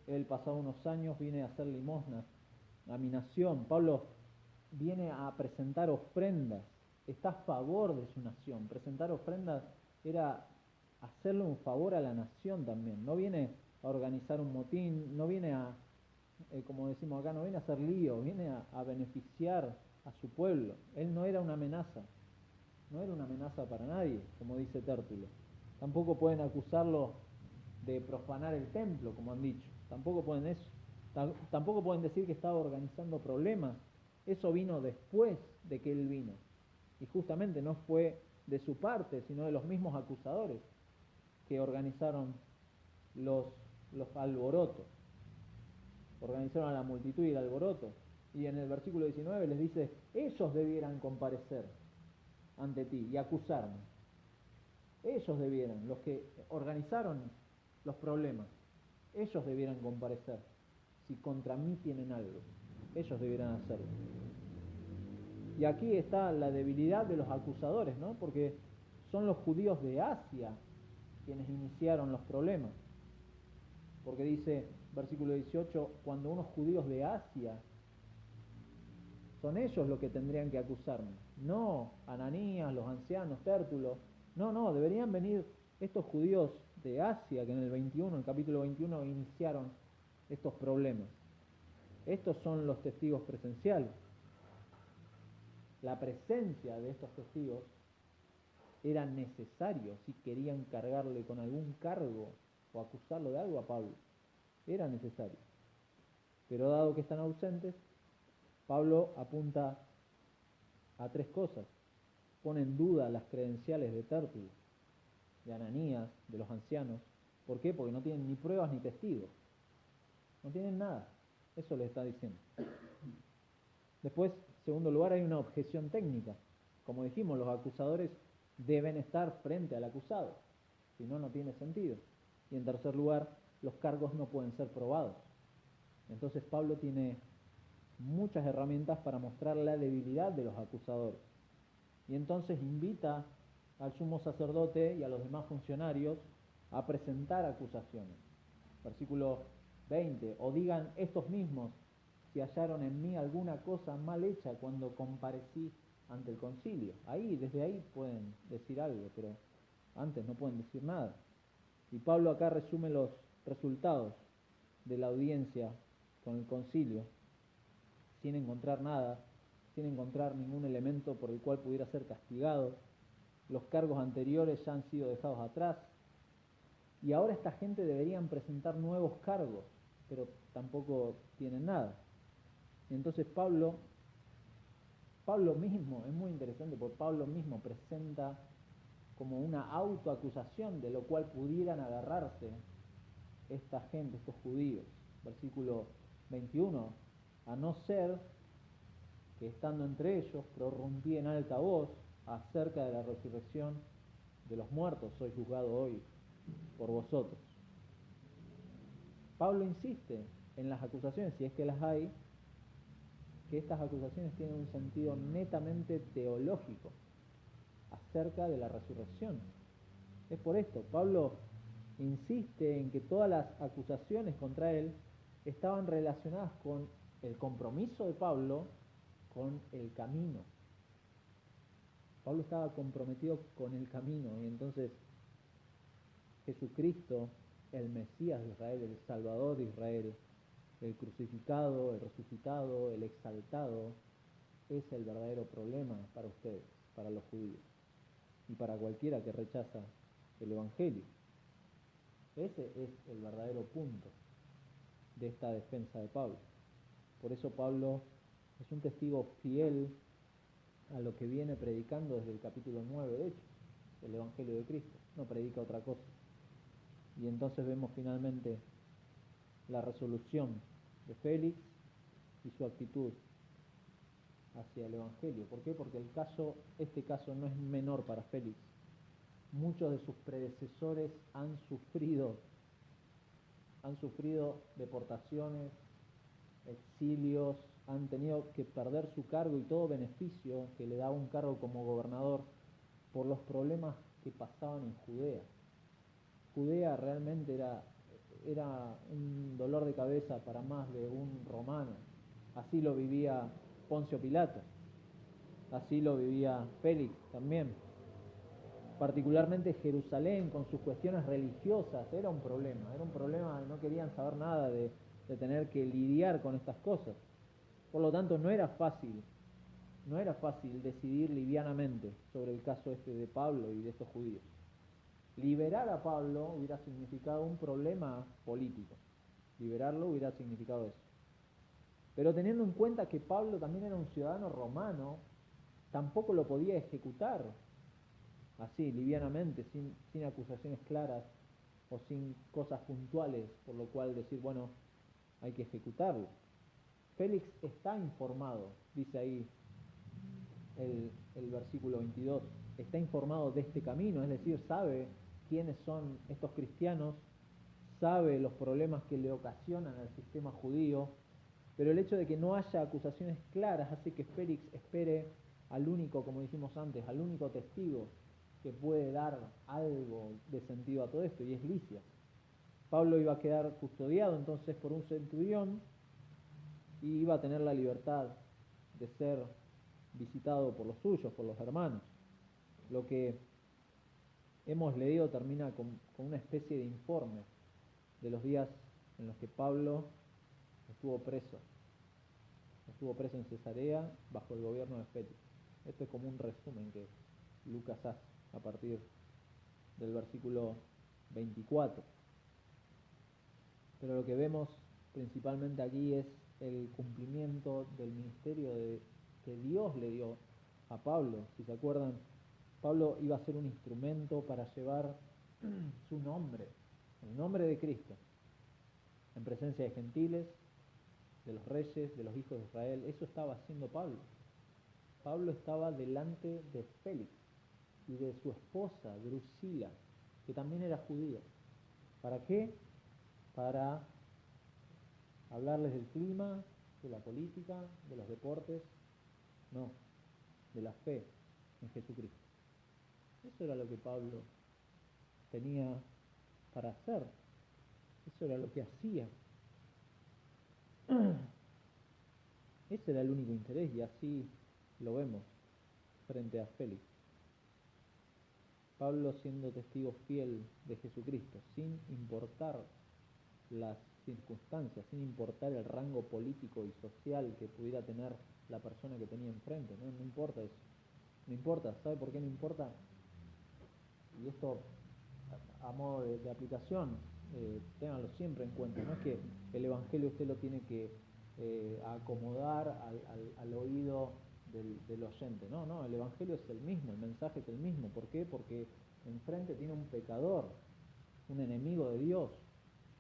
Él, pasado unos años, viene a hacer limosnas a mi nación. Pablo viene a presentar ofrendas, está a favor de su nación. Presentar ofrendas era hacerle un favor a la nación también. No viene a organizar un motín, no viene a, como decimos acá, no viene a hacer lío, viene a beneficiar a su pueblo. Él no era una amenaza, no era una amenaza para nadie, como dice Tértulo. Tampoco pueden acusarlo de profanar el templo, como han dicho. Tampoco pueden eso. Tampoco pueden decir que estaba organizando problemas. Eso vino después de que él vino. Y justamente no fue de su parte, sino de los mismos acusadores que organizaron los alborotos. Organizaron a la multitud y el alboroto. Y en el versículo 19 les dice, ellos debieran comparecer ante ti y acusarme. Ellos debieran, los que organizaron los problemas, ellos debieran comparecer. Si contra mí tienen algo, ellos debieran hacerlo. Y aquí está la debilidad de los acusadores, ¿no? Porque son los judíos de Asia quienes iniciaron los problemas. Porque dice, versículo 18, cuando unos judíos de Asia, son ellos los que tendrían que acusarme, no Ananías, los ancianos, Tértulo. No, deberían venir estos judíos de Asia que en el capítulo 21 iniciaron estos problemas. Estos son los testigos presenciales. La presencia de estos testigos era necesario si querían cargarle con algún cargo o acusarlo de algo a Pablo. Era necesario. Pero dado que están ausentes, Pablo apunta a tres cosas. Pone en duda las credenciales de Tértulo, de Ananías, de los ancianos. ¿Por qué? Porque no tienen ni pruebas ni testigos. No tienen nada. Eso le está diciendo. Después, en segundo lugar, hay una objeción técnica. Como dijimos, los acusadores deben estar frente al acusado. Si no, no tiene sentido. Y en tercer lugar, los cargos no pueden ser probados. Entonces Pablo tiene muchas herramientas para mostrar la debilidad de los acusadores. Y entonces invita al sumo sacerdote y a los demás funcionarios a presentar acusaciones. Versículo 20, o digan estos mismos si hallaron en mí alguna cosa mal hecha cuando comparecí ante el concilio. Desde ahí pueden decir algo, pero antes no pueden decir nada. Y Pablo acá resume los resultados de la audiencia con el concilio, sin encontrar nada, sin encontrar ningún elemento por el cual pudiera ser castigado. Los cargos anteriores ya han sido dejados atrás. Y ahora esta gente deberían presentar nuevos cargos, pero tampoco tienen nada. Entonces Pablo mismo, es muy interesante porque Pablo mismo presenta como una autoacusación de lo cual pudieran agarrarse esta gente, estos judíos. Versículo 21, a no ser que estando entre ellos prorrumpí en alta voz acerca de la resurrección de los muertos, soy juzgado hoy por vosotros. Pablo insiste en las acusaciones, si es que las hay, que estas acusaciones tienen un sentido netamente teológico acerca de la resurrección. Es por esto, Pablo insiste en que todas las acusaciones contra él estaban relacionadas con el compromiso de Pablo con el camino. Pablo estaba comprometido con el camino y entonces Jesucristo, el Mesías de Israel, el Salvador de Israel, el crucificado, el resucitado, el exaltado, es el verdadero problema para ustedes, para los judíos y para cualquiera que rechaza el Evangelio. Ese es el verdadero punto de esta defensa de Pablo. Por eso Pablo es un testigo fiel a lo que viene predicando desde el capítulo 9 de Hechos, el Evangelio de Cristo. No predica otra cosa. Y entonces vemos finalmente la resolución de Félix y su actitud hacia el Evangelio. ¿Por qué? Porque este caso no es menor para Félix. Muchos de sus predecesores han sufrido deportaciones, exilios, han tenido que perder su cargo y todo beneficio que le daba un cargo como gobernador por los problemas que pasaban en Judea. Judea realmente era un dolor de cabeza para más de un romano. Así lo vivía Poncio Pilato, así lo vivía Félix también. Particularmente Jerusalén con sus cuestiones religiosas era un problema, no querían saber nada de tener que lidiar con estas cosas. Por lo tanto, no era fácil decidir livianamente sobre el caso este de Pablo y de estos judíos. Liberar a Pablo hubiera significado un problema político. Liberarlo hubiera significado eso. Pero teniendo en cuenta que Pablo también era un ciudadano romano, tampoco lo podía ejecutar así, livianamente, sin acusaciones claras o sin cosas puntuales, por lo cual decir, bueno, hay que ejecutarlo. Félix está informado, dice ahí el versículo 22, está informado de este camino, es decir, sabe quiénes son estos cristianos, sabe los problemas que le ocasionan al sistema judío, pero el hecho de que no haya acusaciones claras hace que Félix espere al único, como dijimos antes, al único testigo que puede dar algo de sentido a todo esto, y es Lisias. Pablo iba a quedar custodiado entonces por un centurión y iba a tener la libertad de ser visitado por los suyos, por los hermanos. Lo que hemos leído termina con una especie de informe de los días en los que Pablo estuvo preso en Cesarea bajo el gobierno de Félix. Esto es como un resumen que Lucas hace a partir del versículo 24. Pero lo que vemos principalmente aquí es el cumplimiento del ministerio que Dios le dio a Pablo. Si se acuerdan, Pablo iba a ser un instrumento para llevar su nombre, el nombre de Cristo, en presencia de gentiles, de los reyes, de los hijos de Israel. Eso estaba haciendo Pablo. Pablo estaba delante de Félix y de su esposa, Drusila, que también era judía. ¿Para qué? Para hablarles del clima, de la política, de los deportes, no, de la fe en Jesucristo. Eso era lo que Pablo tenía para hacer, eso era lo que hacía. Ese era el único interés y así lo vemos frente a Félix. Pablo siendo testigo fiel de Jesucristo, sin importar las circunstancias, sin importar el rango político y social que pudiera tener la persona que tenía enfrente, no importa eso, no importa. ¿Sabe por qué no importa? Y esto a modo de aplicación, ténganlo siempre en cuenta, no es que el Evangelio usted lo tiene que acomodar al oído del oyente, no, el Evangelio es el mismo, el mensaje es el mismo. ¿Por qué? Porque enfrente tiene un pecador, un enemigo de Dios,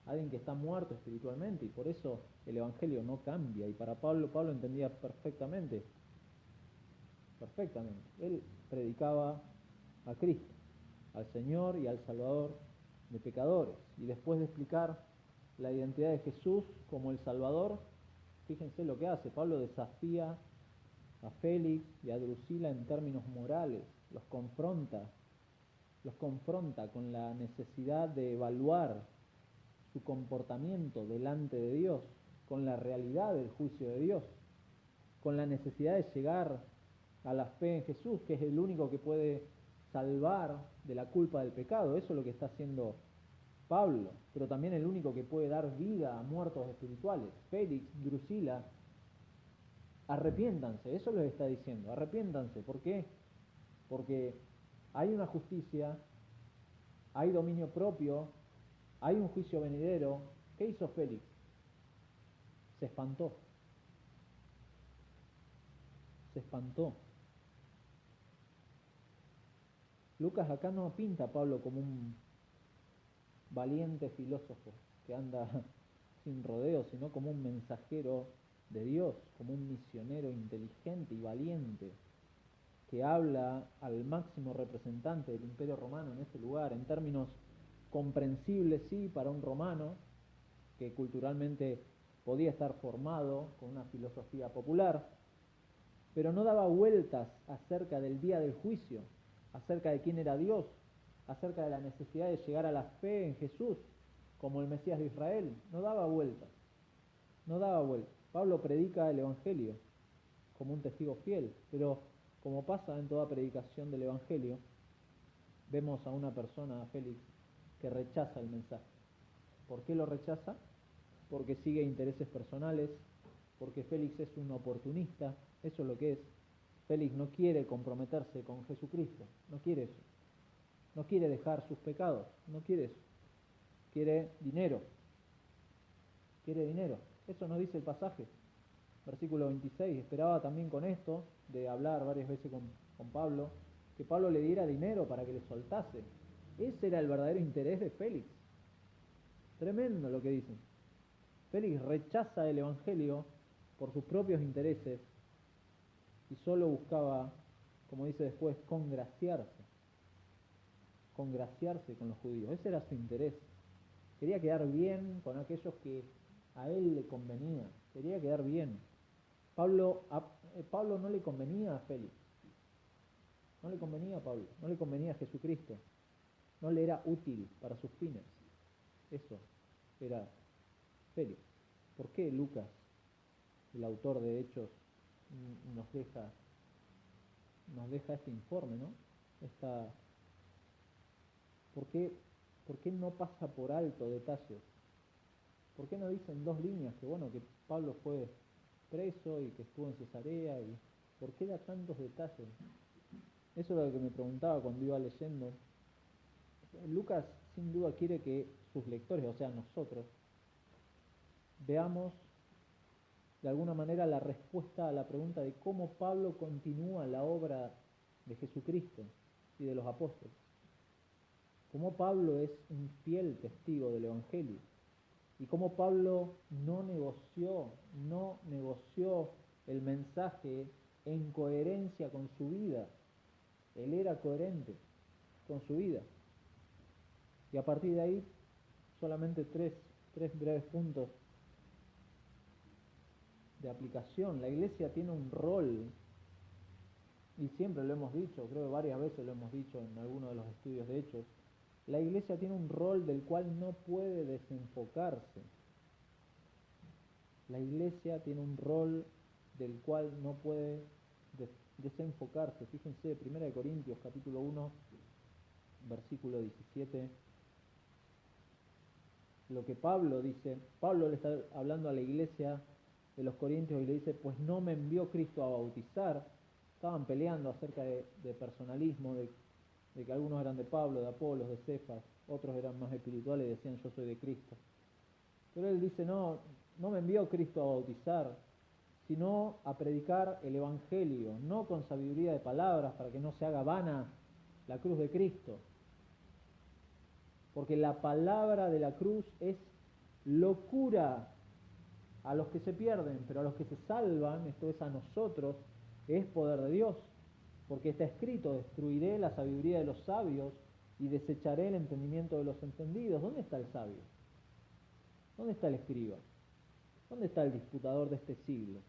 alguien que está muerto espiritualmente, y por eso el Evangelio no cambia. Y para Pablo entendía perfectamente, él predicaba a Cristo, al Señor y al Salvador de pecadores, y después de explicar la identidad de Jesús como el Salvador, fíjense lo que hace. Pablo desafía a Félix y a Drusila en términos morales, los confronta con la necesidad de evaluar su comportamiento delante de Dios, con la realidad del juicio de Dios, con la necesidad de llegar a la fe en Jesús, que es el único que puede salvar de la culpa del pecado. Eso es lo que está haciendo Pablo, pero también el único que puede dar vida a muertos espirituales. Félix, Drusila, arrepiéntanse, eso les está diciendo, arrepiéntanse. ¿Por qué? Porque hay una justicia, hay dominio propio, hay un juicio venidero. ¿Qué hizo Félix? Se espantó. Lucas acá no pinta a Pablo como un valiente filósofo que anda sin rodeos, sino como un mensajero de Dios, como un misionero inteligente y valiente, que habla al máximo representante del Imperio Romano en ese lugar, en términos comprensibles, sí, para un romano, que culturalmente podía estar formado con una filosofía popular, pero no daba vueltas acerca del día del juicio, acerca de quién era Dios, acerca de la necesidad de llegar a la fe en Jesús como el Mesías de Israel. No daba vueltas, no daba vueltas. Pablo predica el Evangelio como un testigo fiel, pero como pasa en toda predicación del Evangelio, vemos a una persona, a Félix, que rechaza el mensaje. ¿Por qué lo rechaza? Porque sigue intereses personales, porque Félix es un oportunista, eso es lo que es. Félix no quiere comprometerse con Jesucristo, no quiere eso. No quiere dejar sus pecados, no quiere eso. Quiere dinero, quiere dinero. Eso nos dice el pasaje. Versículo 26, esperaba también con esto, de hablar varias veces con Pablo, que Pablo le diera dinero para que le soltase. Ese era el verdadero interés de Félix. Tremendo lo que dicen. Félix rechaza el Evangelio por sus propios intereses y solo buscaba, como dice después, congraciarse con los judíos. Ese era su interés. Quería quedar bien con aquellos que a él le convenía. Quería quedar bien. Pablo no le convenía a Félix. No le convenía a Pablo. No le convenía a Jesucristo. No le era útil para sus fines. Eso era Félix. ¿Por qué Lucas, el autor de Hechos, nos deja este informe, ¿no? ¿Por qué no pasa por alto detalles? ¿Por qué no dice en 2 líneas que bueno, que Pablo fue preso y que estuvo en Cesarea? Y ¿por qué da tantos detalles? Eso es lo que me preguntaba cuando iba leyendo. Lucas sin duda quiere que sus lectores, o sea nosotros, veamos de alguna manera la respuesta a la pregunta de cómo Pablo continúa la obra de Jesucristo y de los apóstoles. Cómo Pablo es un fiel testigo del Evangelio. Y cómo Pablo no negoció el mensaje en coherencia con su vida. Él era coherente con su vida. Y a partir de ahí, solamente tres breves puntos de aplicación. La iglesia tiene un rol, y siempre lo hemos dicho, creo que varias veces lo hemos dicho en alguno de los estudios de Hechos, la iglesia tiene un rol del cual no puede desenfocarse. La iglesia tiene un rol del cual no puede desenfocarse. Fíjense, 1 Corintios capítulo 1, versículo 17, lo que Pablo dice. Pablo le está hablando a la iglesia de los Corintios y le dice, pues no me envió Cristo a bautizar. Estaban peleando acerca de personalismo, de que algunos eran de Pablo, de Apolos, de Cefas, otros eran más espirituales y decían yo soy de Cristo. Pero él dice, no me envió Cristo a bautizar, sino a predicar el Evangelio, no con sabiduría de palabras, para que no se haga vana la cruz de Cristo. Porque la palabra de la cruz es locura a los que se pierden, pero a los que se salvan, esto es a nosotros, es poder de Dios. Porque está escrito, destruiré la sabiduría de los sabios y desecharé el entendimiento de los entendidos. ¿Dónde está el sabio? ¿Dónde está el escriba? ¿Dónde está el disputador de este siglo?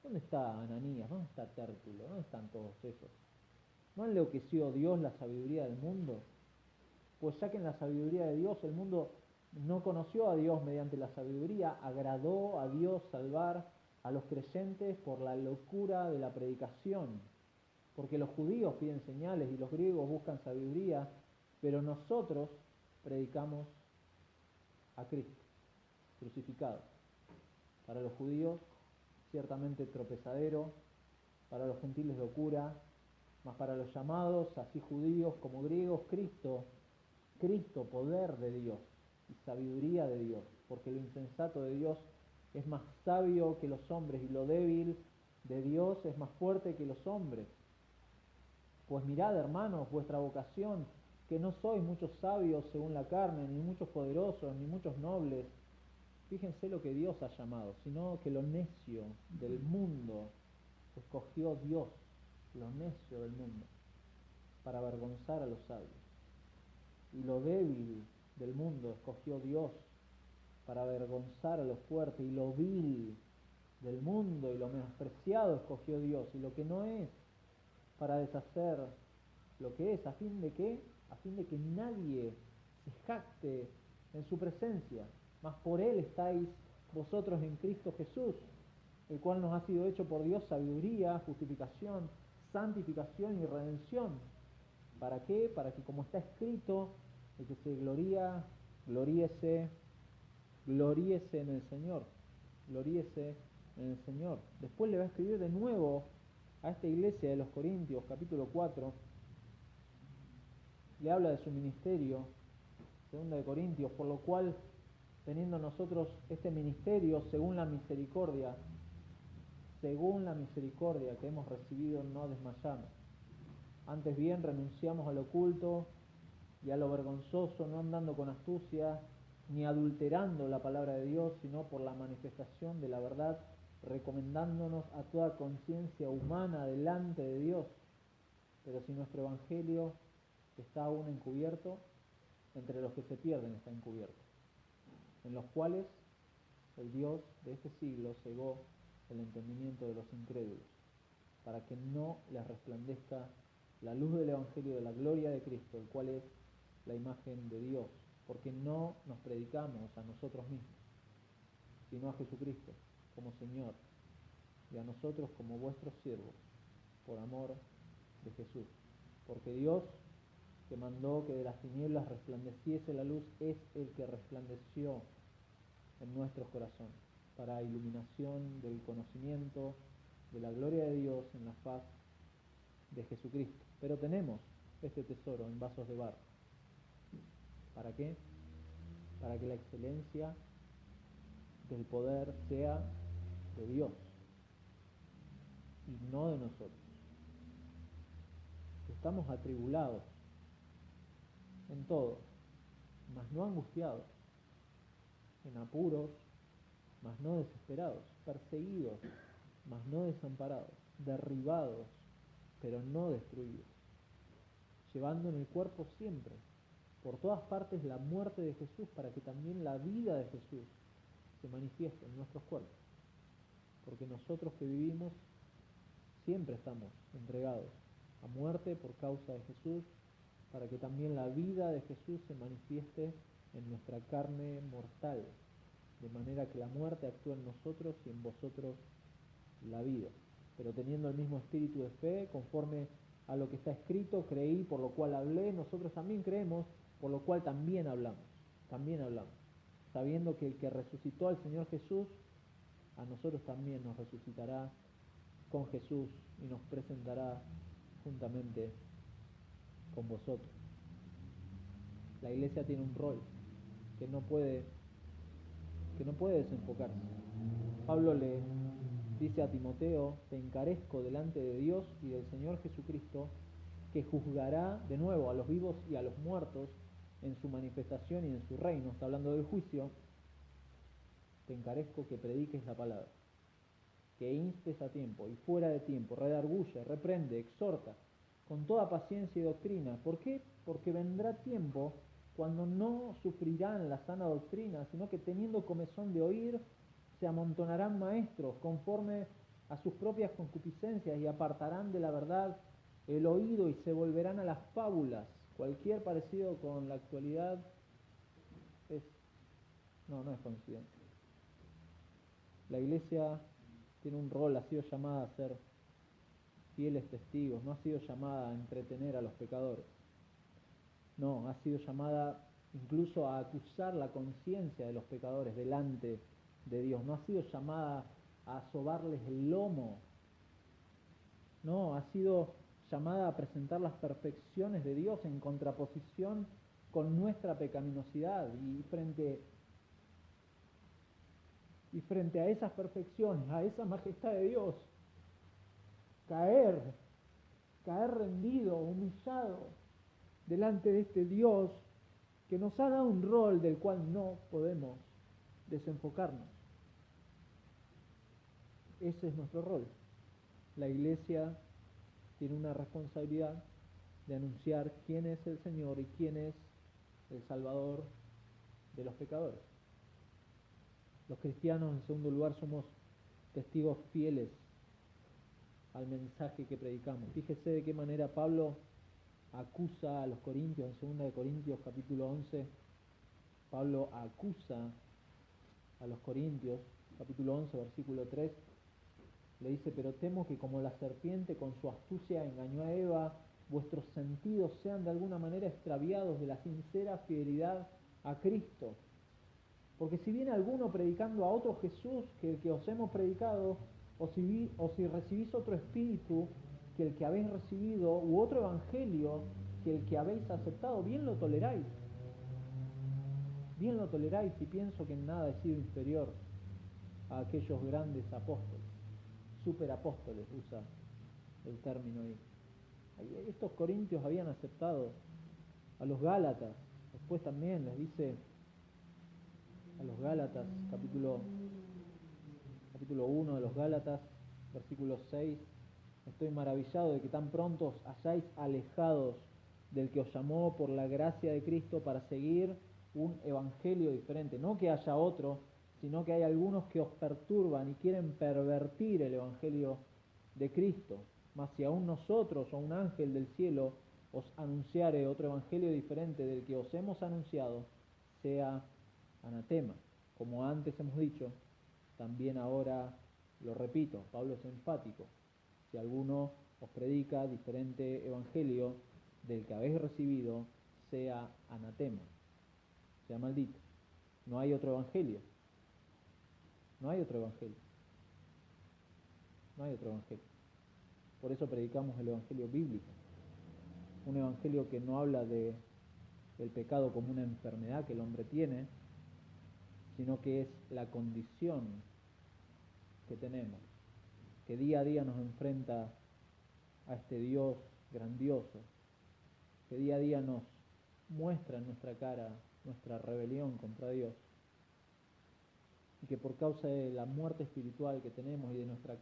¿Dónde está Ananías? ¿Dónde está Tértulo? ¿Dónde están todos esos? ¿No enloqueció Dios la sabiduría del mundo? Pues ya que en la sabiduría de Dios el mundo no conoció a Dios mediante la sabiduría, agradó a Dios salvar a los creyentes por la locura de la predicación. Porque los judíos piden señales y los griegos buscan sabiduría, pero nosotros predicamos a Cristo crucificado. Para los judíos ciertamente tropezadero, para los gentiles locura, mas para los llamados, así judíos como griegos, Cristo, poder de Dios y sabiduría de Dios, porque lo insensato de Dios es más sabio que los hombres y lo débil de Dios es más fuerte que los hombres. Pues mirad, hermanos, vuestra vocación, que no sois muchos sabios según la carne, ni muchos poderosos, ni muchos nobles, Fíjense lo que Dios ha llamado, sino que lo necio del mundo escogió Dios, lo necio del mundo, para avergonzar a los sabios. Y lo débil del mundo escogió Dios para avergonzar a los fuertes, y lo vil del mundo y lo menospreciado escogió Dios, y lo que no es, para deshacer lo que es, ¿a fin de qué? A fin de que nadie se jacte en su presencia, mas por Él estáis vosotros en Cristo Jesús, el cual nos ha sido hecho por Dios sabiduría, justificación, santificación y redención. ¿Para qué? Para que, como está escrito, el que se gloría, gloríese en el Señor, gloríese en el Señor. Después le va a escribir de nuevo a esta iglesia de los Corintios, capítulo 4, le habla de su ministerio, 2 de Corintios, por lo cual, teniendo nosotros este ministerio según la misericordia que hemos recibido, no desmayamos. Antes bien renunciamos al oculto y a lo vergonzoso, no andando con astucia, ni adulterando la palabra de Dios, sino por la manifestación de la verdad, recomendándonos a toda conciencia humana delante de Dios. Pero si nuestro evangelio está aún encubierto, entre los que se pierden está encubierto, en los cuales el Dios de este siglo cegó el entendimiento de los incrédulos, para que no les resplandezca la luz del evangelio de la gloria de Cristo, el cual es la imagen de Dios, porque no nos predicamos a nosotros mismos, sino a Jesucristo como Señor, y a nosotros como vuestros siervos, por amor de Jesús. Porque Dios, que mandó que de las tinieblas resplandeciese la luz, es el que resplandeció en nuestros corazones, para iluminación del conocimiento de la gloria de Dios en la faz de Jesucristo. Pero tenemos este tesoro en vasos de barro. ¿Para qué? Para que la excelencia del poder sea de Dios y no de nosotros. Estamos atribulados en todo, mas no angustiados, en apuros, mas no desesperados, perseguidos, mas no desamparados, derribados, pero no destruidos, llevando en el cuerpo siempre, por todas partes, la muerte de Jesús, para que también la vida de Jesús se manifieste en nuestros cuerpos. Porque nosotros que vivimos siempre estamos entregados a muerte por causa de Jesús, para que también la vida de Jesús se manifieste en nuestra carne mortal, de manera que la muerte actúa en nosotros y en vosotros la vida. Pero teniendo el mismo espíritu de fe, conforme a lo que está escrito, creí, por lo cual hablé, nosotros también creemos, por lo cual también hablamos, sabiendo que el que resucitó al Señor Jesús, a nosotros también nos resucitará con Jesús y nos presentará juntamente con vosotros. La iglesia tiene un rol que no puede desenfocarse. Pablo le dice a Timoteo: te encarezco delante de Dios y del Señor Jesucristo, que juzgará de nuevo a los vivos y a los muertos en su manifestación y en su reino. Está hablando del juicio. Te encarezco que prediques la palabra, que instes a tiempo y fuera de tiempo, redarguye, reprende, exhorta, con toda paciencia y doctrina. ¿Por qué? Porque vendrá tiempo cuando no sufrirán la sana doctrina, sino que teniendo comezón de oír, se amontonarán maestros conforme a sus propias concupiscencias y apartarán de la verdad el oído y se volverán a las fábulas. Cualquier parecido con la actualidad no es coincidencia. La iglesia tiene un rol, ha sido llamada a ser fieles testigos, no ha sido llamada a entretener a los pecadores. No, ha sido llamada incluso a acusar la conciencia de los pecadores delante de Dios. No ha sido llamada a sobarles el lomo. No, ha sido llamada a presentar las perfecciones de Dios en contraposición con nuestra pecaminosidad, y frente a esas perfecciones, a esa majestad de Dios, caer rendido, humillado delante de este Dios que nos ha dado un rol del cual no podemos desenfocarnos. Ese es nuestro rol. La iglesia tiene una responsabilidad de anunciar quién es el Señor y quién es el Salvador de los pecadores. Los cristianos, en segundo lugar, somos testigos fieles al mensaje que predicamos. Fíjese de qué manera Pablo acusa a los corintios, en 2 de Corintios capítulo 11, Pablo acusa a los corintios, capítulo 11, versículo 3, le dice: pero temo que como la serpiente con su astucia engañó a Eva, vuestros sentidos sean de alguna manera extraviados de la sincera fidelidad a Cristo. Porque si viene alguno predicando a otro Jesús que el que os hemos predicado, o si recibís otro espíritu que el que habéis recibido, u otro evangelio que el que habéis aceptado, bien lo toleráis. Bien lo toleráis, y pienso que en nada he sido inferior a aquellos grandes apóstoles. Superapóstoles usa el término ahí. Estos corintios habían aceptado a los Gálatas. Después también les dice a los Gálatas, capítulo 1 de los Gálatas, versículo 6: estoy maravillado de que tan pronto os hayáis alejados del que os llamó por la gracia de Cristo para seguir un evangelio diferente. No que haya otro, sino que hay algunos que os perturban y quieren pervertir el evangelio de Cristo. Mas si aún nosotros o un ángel del cielo os anunciare otro evangelio diferente del que os hemos anunciado, sea anatema. Como antes hemos dicho, también ahora lo repito. Pablo es enfático: si alguno os predica diferente evangelio del que habéis recibido, sea anatema, sea maldito. No hay otro evangelio. No hay otro evangelio. No hay otro evangelio. Por eso predicamos el evangelio bíblico. Un evangelio que no habla de el pecado como una enfermedad que el hombre tiene, sino que es la condición que tenemos, que día a día nos enfrenta a este Dios grandioso, que día a día nos muestra en nuestra cara nuestra rebelión contra Dios, y que por causa de la muerte espiritual que tenemos y de nuestra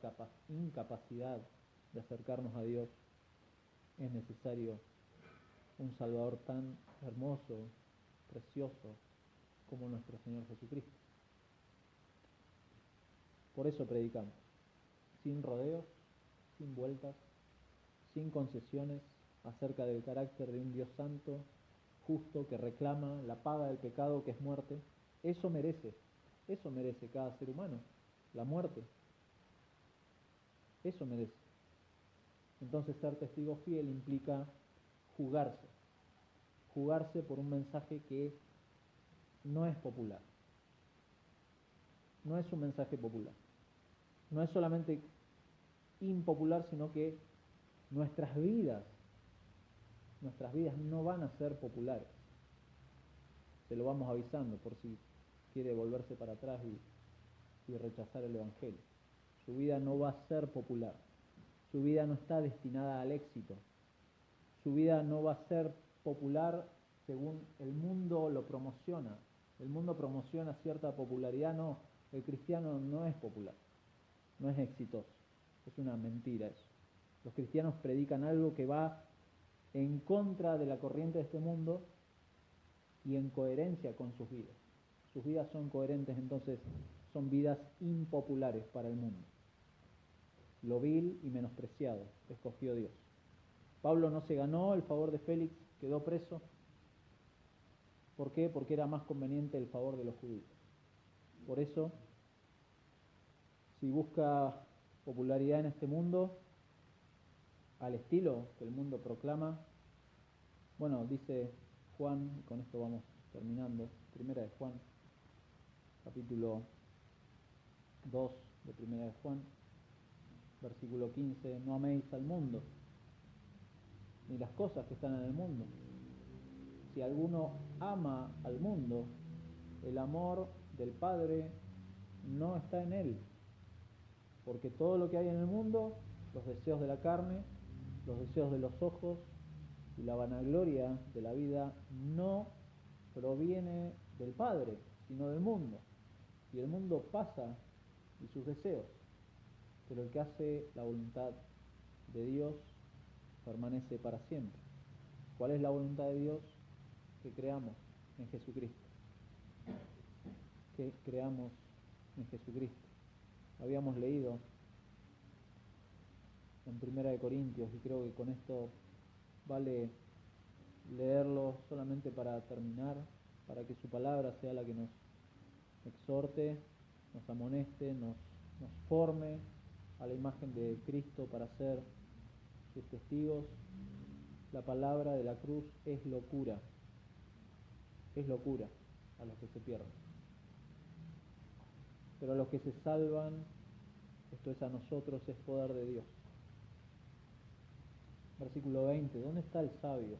incapacidad de acercarnos a Dios, es necesario un Salvador tan hermoso, precioso, como nuestro Señor Jesucristo. Por eso predicamos, sin rodeos, sin vueltas, sin concesiones, acerca del carácter de un Dios santo, justo, que reclama la paga del pecado, que es muerte. Eso merece cada ser humano, la muerte. Eso merece. Entonces, ser testigo fiel implica jugarse por un mensaje que no es popular. No es un mensaje popular. No es solamente impopular, sino que nuestras vidas no van a ser populares. Se lo vamos avisando por si quiere volverse para atrás y rechazar el evangelio. Su vida no va a ser popular. Su vida no está destinada al éxito. Su vida no va a ser popular según el mundo lo promociona. El mundo promociona cierta popularidad. No, el cristiano no es popular, no es exitoso. Es una mentira eso. Los cristianos predican algo que va en contra de la corriente de este mundo y en coherencia con sus vidas. Sus vidas son coherentes, entonces son vidas impopulares para el mundo. Lo vil y menospreciado escogió Dios. Pablo no se ganó el favor de Félix, quedó preso. ¿Por qué? Porque era más conveniente el favor de los judíos. Por eso, si busca popularidad en este mundo, al estilo que el mundo proclama, bueno, dice Juan, y con esto vamos terminando, primera de Juan, capítulo 2 de primera de Juan, versículo 15, no améis al mundo, ni las cosas que están en el mundo. Si alguno ama al mundo, el amor del Padre no está en él, porque todo lo que hay en el mundo, los deseos de la carne, los deseos de los ojos y la vanagloria de la vida, no proviene del Padre, sino del mundo. Y el mundo pasa y sus deseos, pero el que hace la voluntad de Dios permanece para siempre. ¿Cuál es la voluntad de Dios? Que creamos en Jesucristo. Que creamos en Jesucristo. Habíamos leído en 1 Corintios, y creo que con esto vale leerlo solamente para terminar, para que su palabra sea la que nos exhorte, nos amoneste, nos forme a la imagen de Cristo para ser sus testigos. La palabra de la cruz es locura a los que se pierden. Pero a los que se salvan, esto es a nosotros, es poder de Dios. Versículo 20, ¿dónde está el sabio?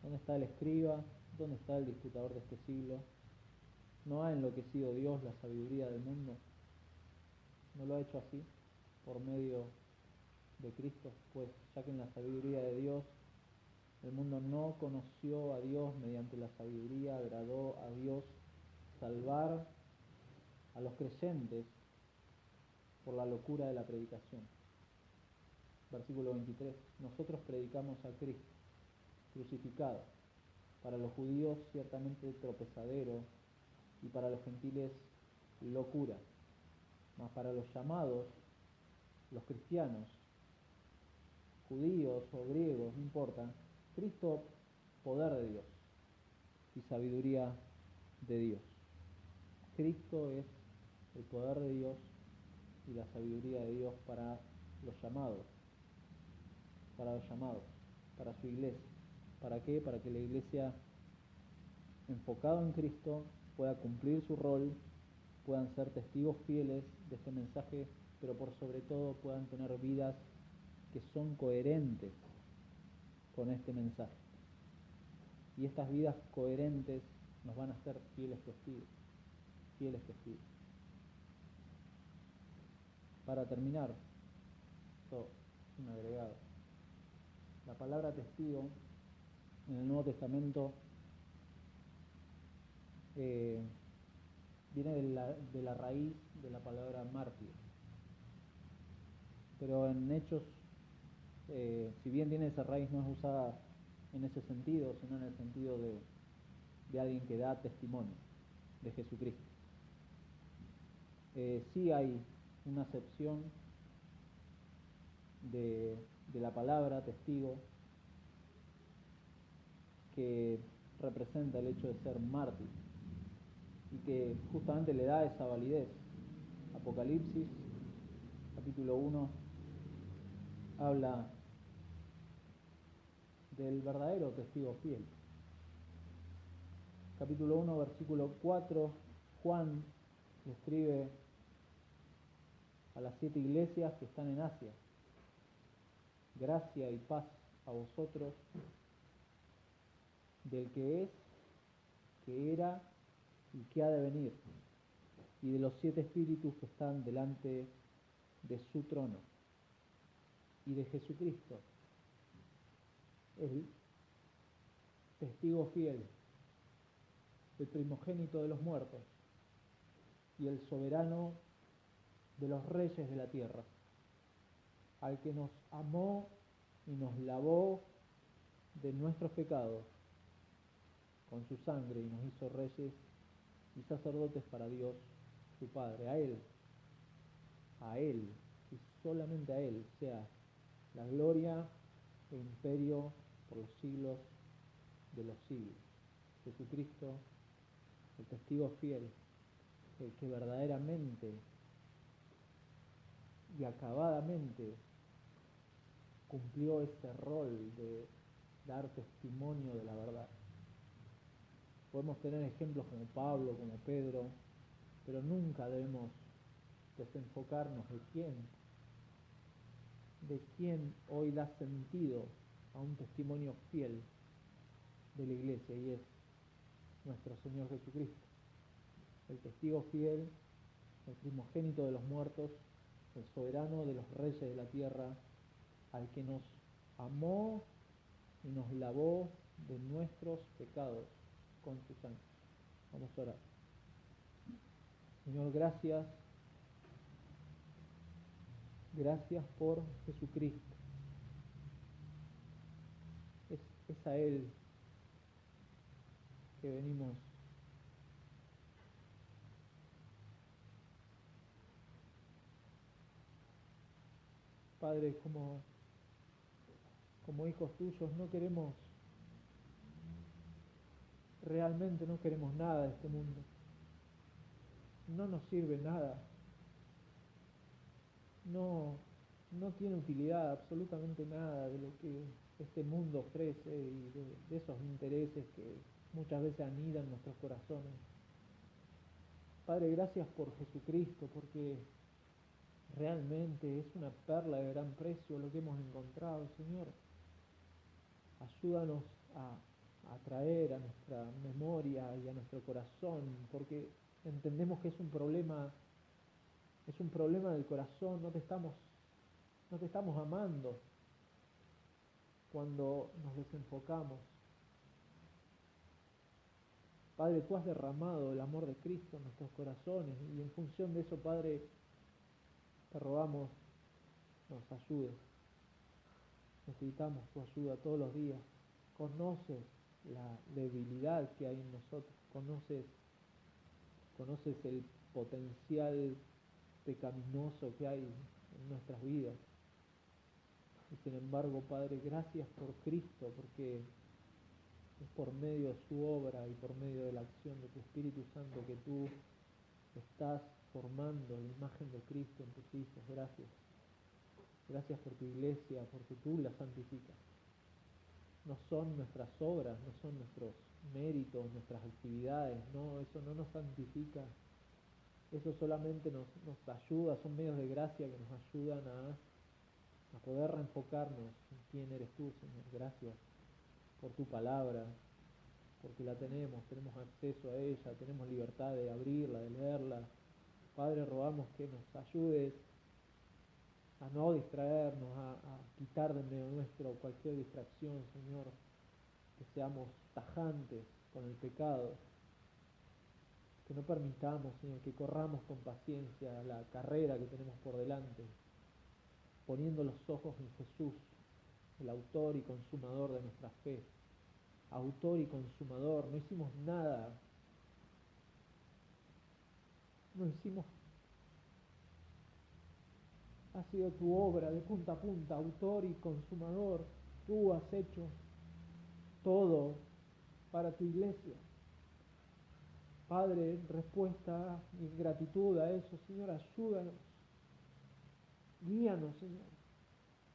¿Dónde está el escriba? ¿Dónde está el disputador de este siglo? ¿No ha enloquecido Dios la sabiduría del mundo? ¿No lo ha hecho así por medio de Cristo? Pues ya que en la sabiduría de Dios el mundo no conoció a Dios, mediante la sabiduría agradó a Dios salvar a los creyentes por la locura de la predicación. Versículo 23, nosotros predicamos a Cristo crucificado, para los judíos ciertamente tropezadero y para los gentiles locura, mas para los llamados, los cristianos, judíos o griegos, no importa, Cristo, poder de Dios y sabiduría de Dios. Cristo es el poder de Dios y la sabiduría de Dios para los llamados, para su iglesia. ¿Para qué? Para que la iglesia, enfocada en Cristo, pueda cumplir su rol, puedan ser testigos fieles de este mensaje, pero por sobre todo puedan tener vidas que son coherentes con este mensaje. Y estas vidas coherentes nos van a hacer fieles testigos. Para terminar, esto es un agregado. La palabra testigo en el Nuevo Testamento viene de la raíz de la palabra mártir. Pero en Hechos, si bien tiene esa raíz, no es usada en ese sentido, sino en el sentido de alguien que da testimonio de Jesucristo. Sí hay una acepción de la palabra testigo que representa el hecho de ser mártir y que justamente le da esa validez. Apocalipsis, capítulo 1, habla del verdadero testigo fiel. Capítulo 1, versículo 4, Juan le escribe a las 7 iglesias que están en Asia: gracia y paz a vosotros, del que es, que era y que ha de venir, y de los 7 espíritus que están delante de su trono, y de Jesucristo, el testigo fiel, el primogénito de los muertos y el soberano de los reyes de la tierra, al que nos amó y nos lavó de nuestros pecados con su sangre y nos hizo reyes y sacerdotes para Dios su Padre. A Él y solamente a Él sea la gloria e imperio por los siglos de los siglos. Jesucristo, el testigo fiel, el que verdaderamente y acabadamente cumplió ese rol de dar testimonio de la verdad. Podemos tener ejemplos como Pablo, como Pedro, pero nunca debemos desenfocarnos de quién hoy da sentido a un testimonio fiel de la iglesia, y es nuestro Señor Jesucristo, el testigo fiel, el primogénito de los muertos, el soberano de los reyes de la tierra, al que nos amó y nos lavó de nuestros pecados con su sangre. Vamos a orar. Señor, gracias por Jesucristo. Es a Él que venimos. Padre, como hijos tuyos, realmente no queremos nada de este mundo. No nos sirve nada. No, no tiene utilidad absolutamente nada de lo que este mundo ofrece y de esos intereses que muchas veces anidan nuestros corazones. Padre, gracias por Jesucristo, porque realmente es una perla de gran precio lo que hemos encontrado, Señor. Ayúdanos a traer a nuestra memoria y a nuestro corazón, porque entendemos que es un problema del corazón. No te estamos amando cuando nos desenfocamos. Padre, tú has derramado el amor de Cristo en nuestros corazones y en función de eso, Padre, te rogamos, nos ayudes. Necesitamos tu ayuda todos los días. Conoces la debilidad que hay en nosotros, conoces el potencial pecaminoso que hay en nuestras vidas. Y sin embargo, Padre, gracias por Cristo, porque es por medio de su obra y por medio de la acción de tu Espíritu Santo que tú estás formando la imagen de Cristo en tus hijos. Gracias. Gracias por tu iglesia, porque tú la santificas. No son nuestras obras, no son nuestros méritos, nuestras actividades, no, eso no nos santifica. Eso solamente nos ayuda, son medios de gracia que nos ayudan a poder reenfocarnos en quién eres tú, Señor. Gracias por tu palabra, porque la tenemos acceso a ella, tenemos libertad de abrirla, de leerla. Padre, rogamos que nos ayudes a no distraernos, a quitar de medio nuestro cualquier distracción, Señor, que seamos tajantes con el pecado, que no permitamos, Señor, que corramos con paciencia la carrera que tenemos por delante, poniendo los ojos en Jesús, el autor y consumador de nuestra fe. Autor y consumador, no hicimos nada, ha sido tu obra de punta a punta, autor y consumador. Tú has hecho todo para tu iglesia. Padre, en respuesta y en gratitud a eso, Señor, ayúdanos, guíanos, Señor,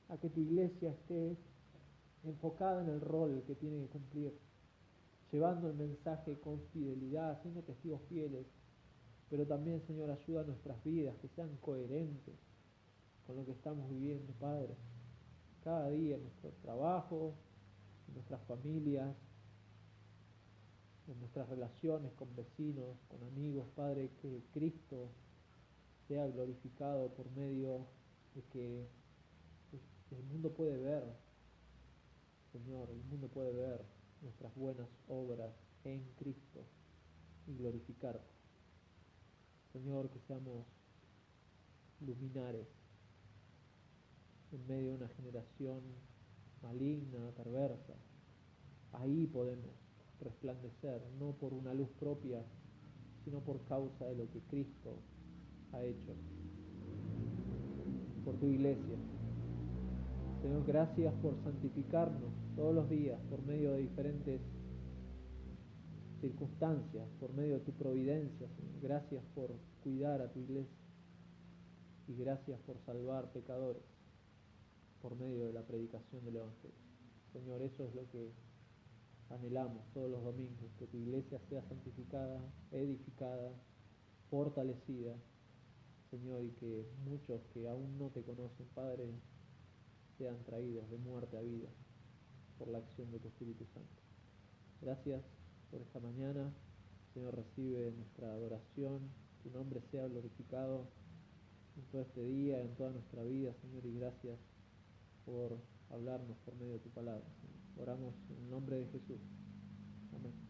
a que tu iglesia esté enfocada en el rol que tiene que cumplir, llevando el mensaje con fidelidad, siendo testigos fieles, pero también, Señor, ayuda a nuestras vidas, que sean coherentes con lo que estamos viviendo, Padre, cada día en nuestro trabajo, en nuestras familias, en nuestras relaciones con vecinos, con amigos, Padre, que Cristo sea glorificado por medio de que el mundo puede ver, Señor, el mundo puede ver nuestras buenas obras en Cristo y glorificarte. Señor, que seamos luminares en medio de una generación maligna, perversa. Ahí podemos resplandecer, no por una luz propia, sino por causa de lo que Cristo ha hecho por tu iglesia. Señor, gracias por santificarnos todos los días por medio de diferentes circunstancias, por medio de tu providencia, Señor. Gracias por cuidar a tu iglesia y gracias por salvar pecadores por medio de la predicación del Evangelio. Señor, eso es lo que anhelamos todos los domingos, que tu iglesia sea santificada, edificada, fortalecida, Señor, y que muchos que aún no te conocen, Padre, sean traídos de muerte a vida por la acción de tu Espíritu Santo. Gracias por esta mañana. Señor, recibe nuestra adoración, tu nombre sea glorificado en todo este día, en toda nuestra vida, Señor, y gracias por hablarnos por medio de tu palabra. Oramos en el nombre de Jesús. Amén.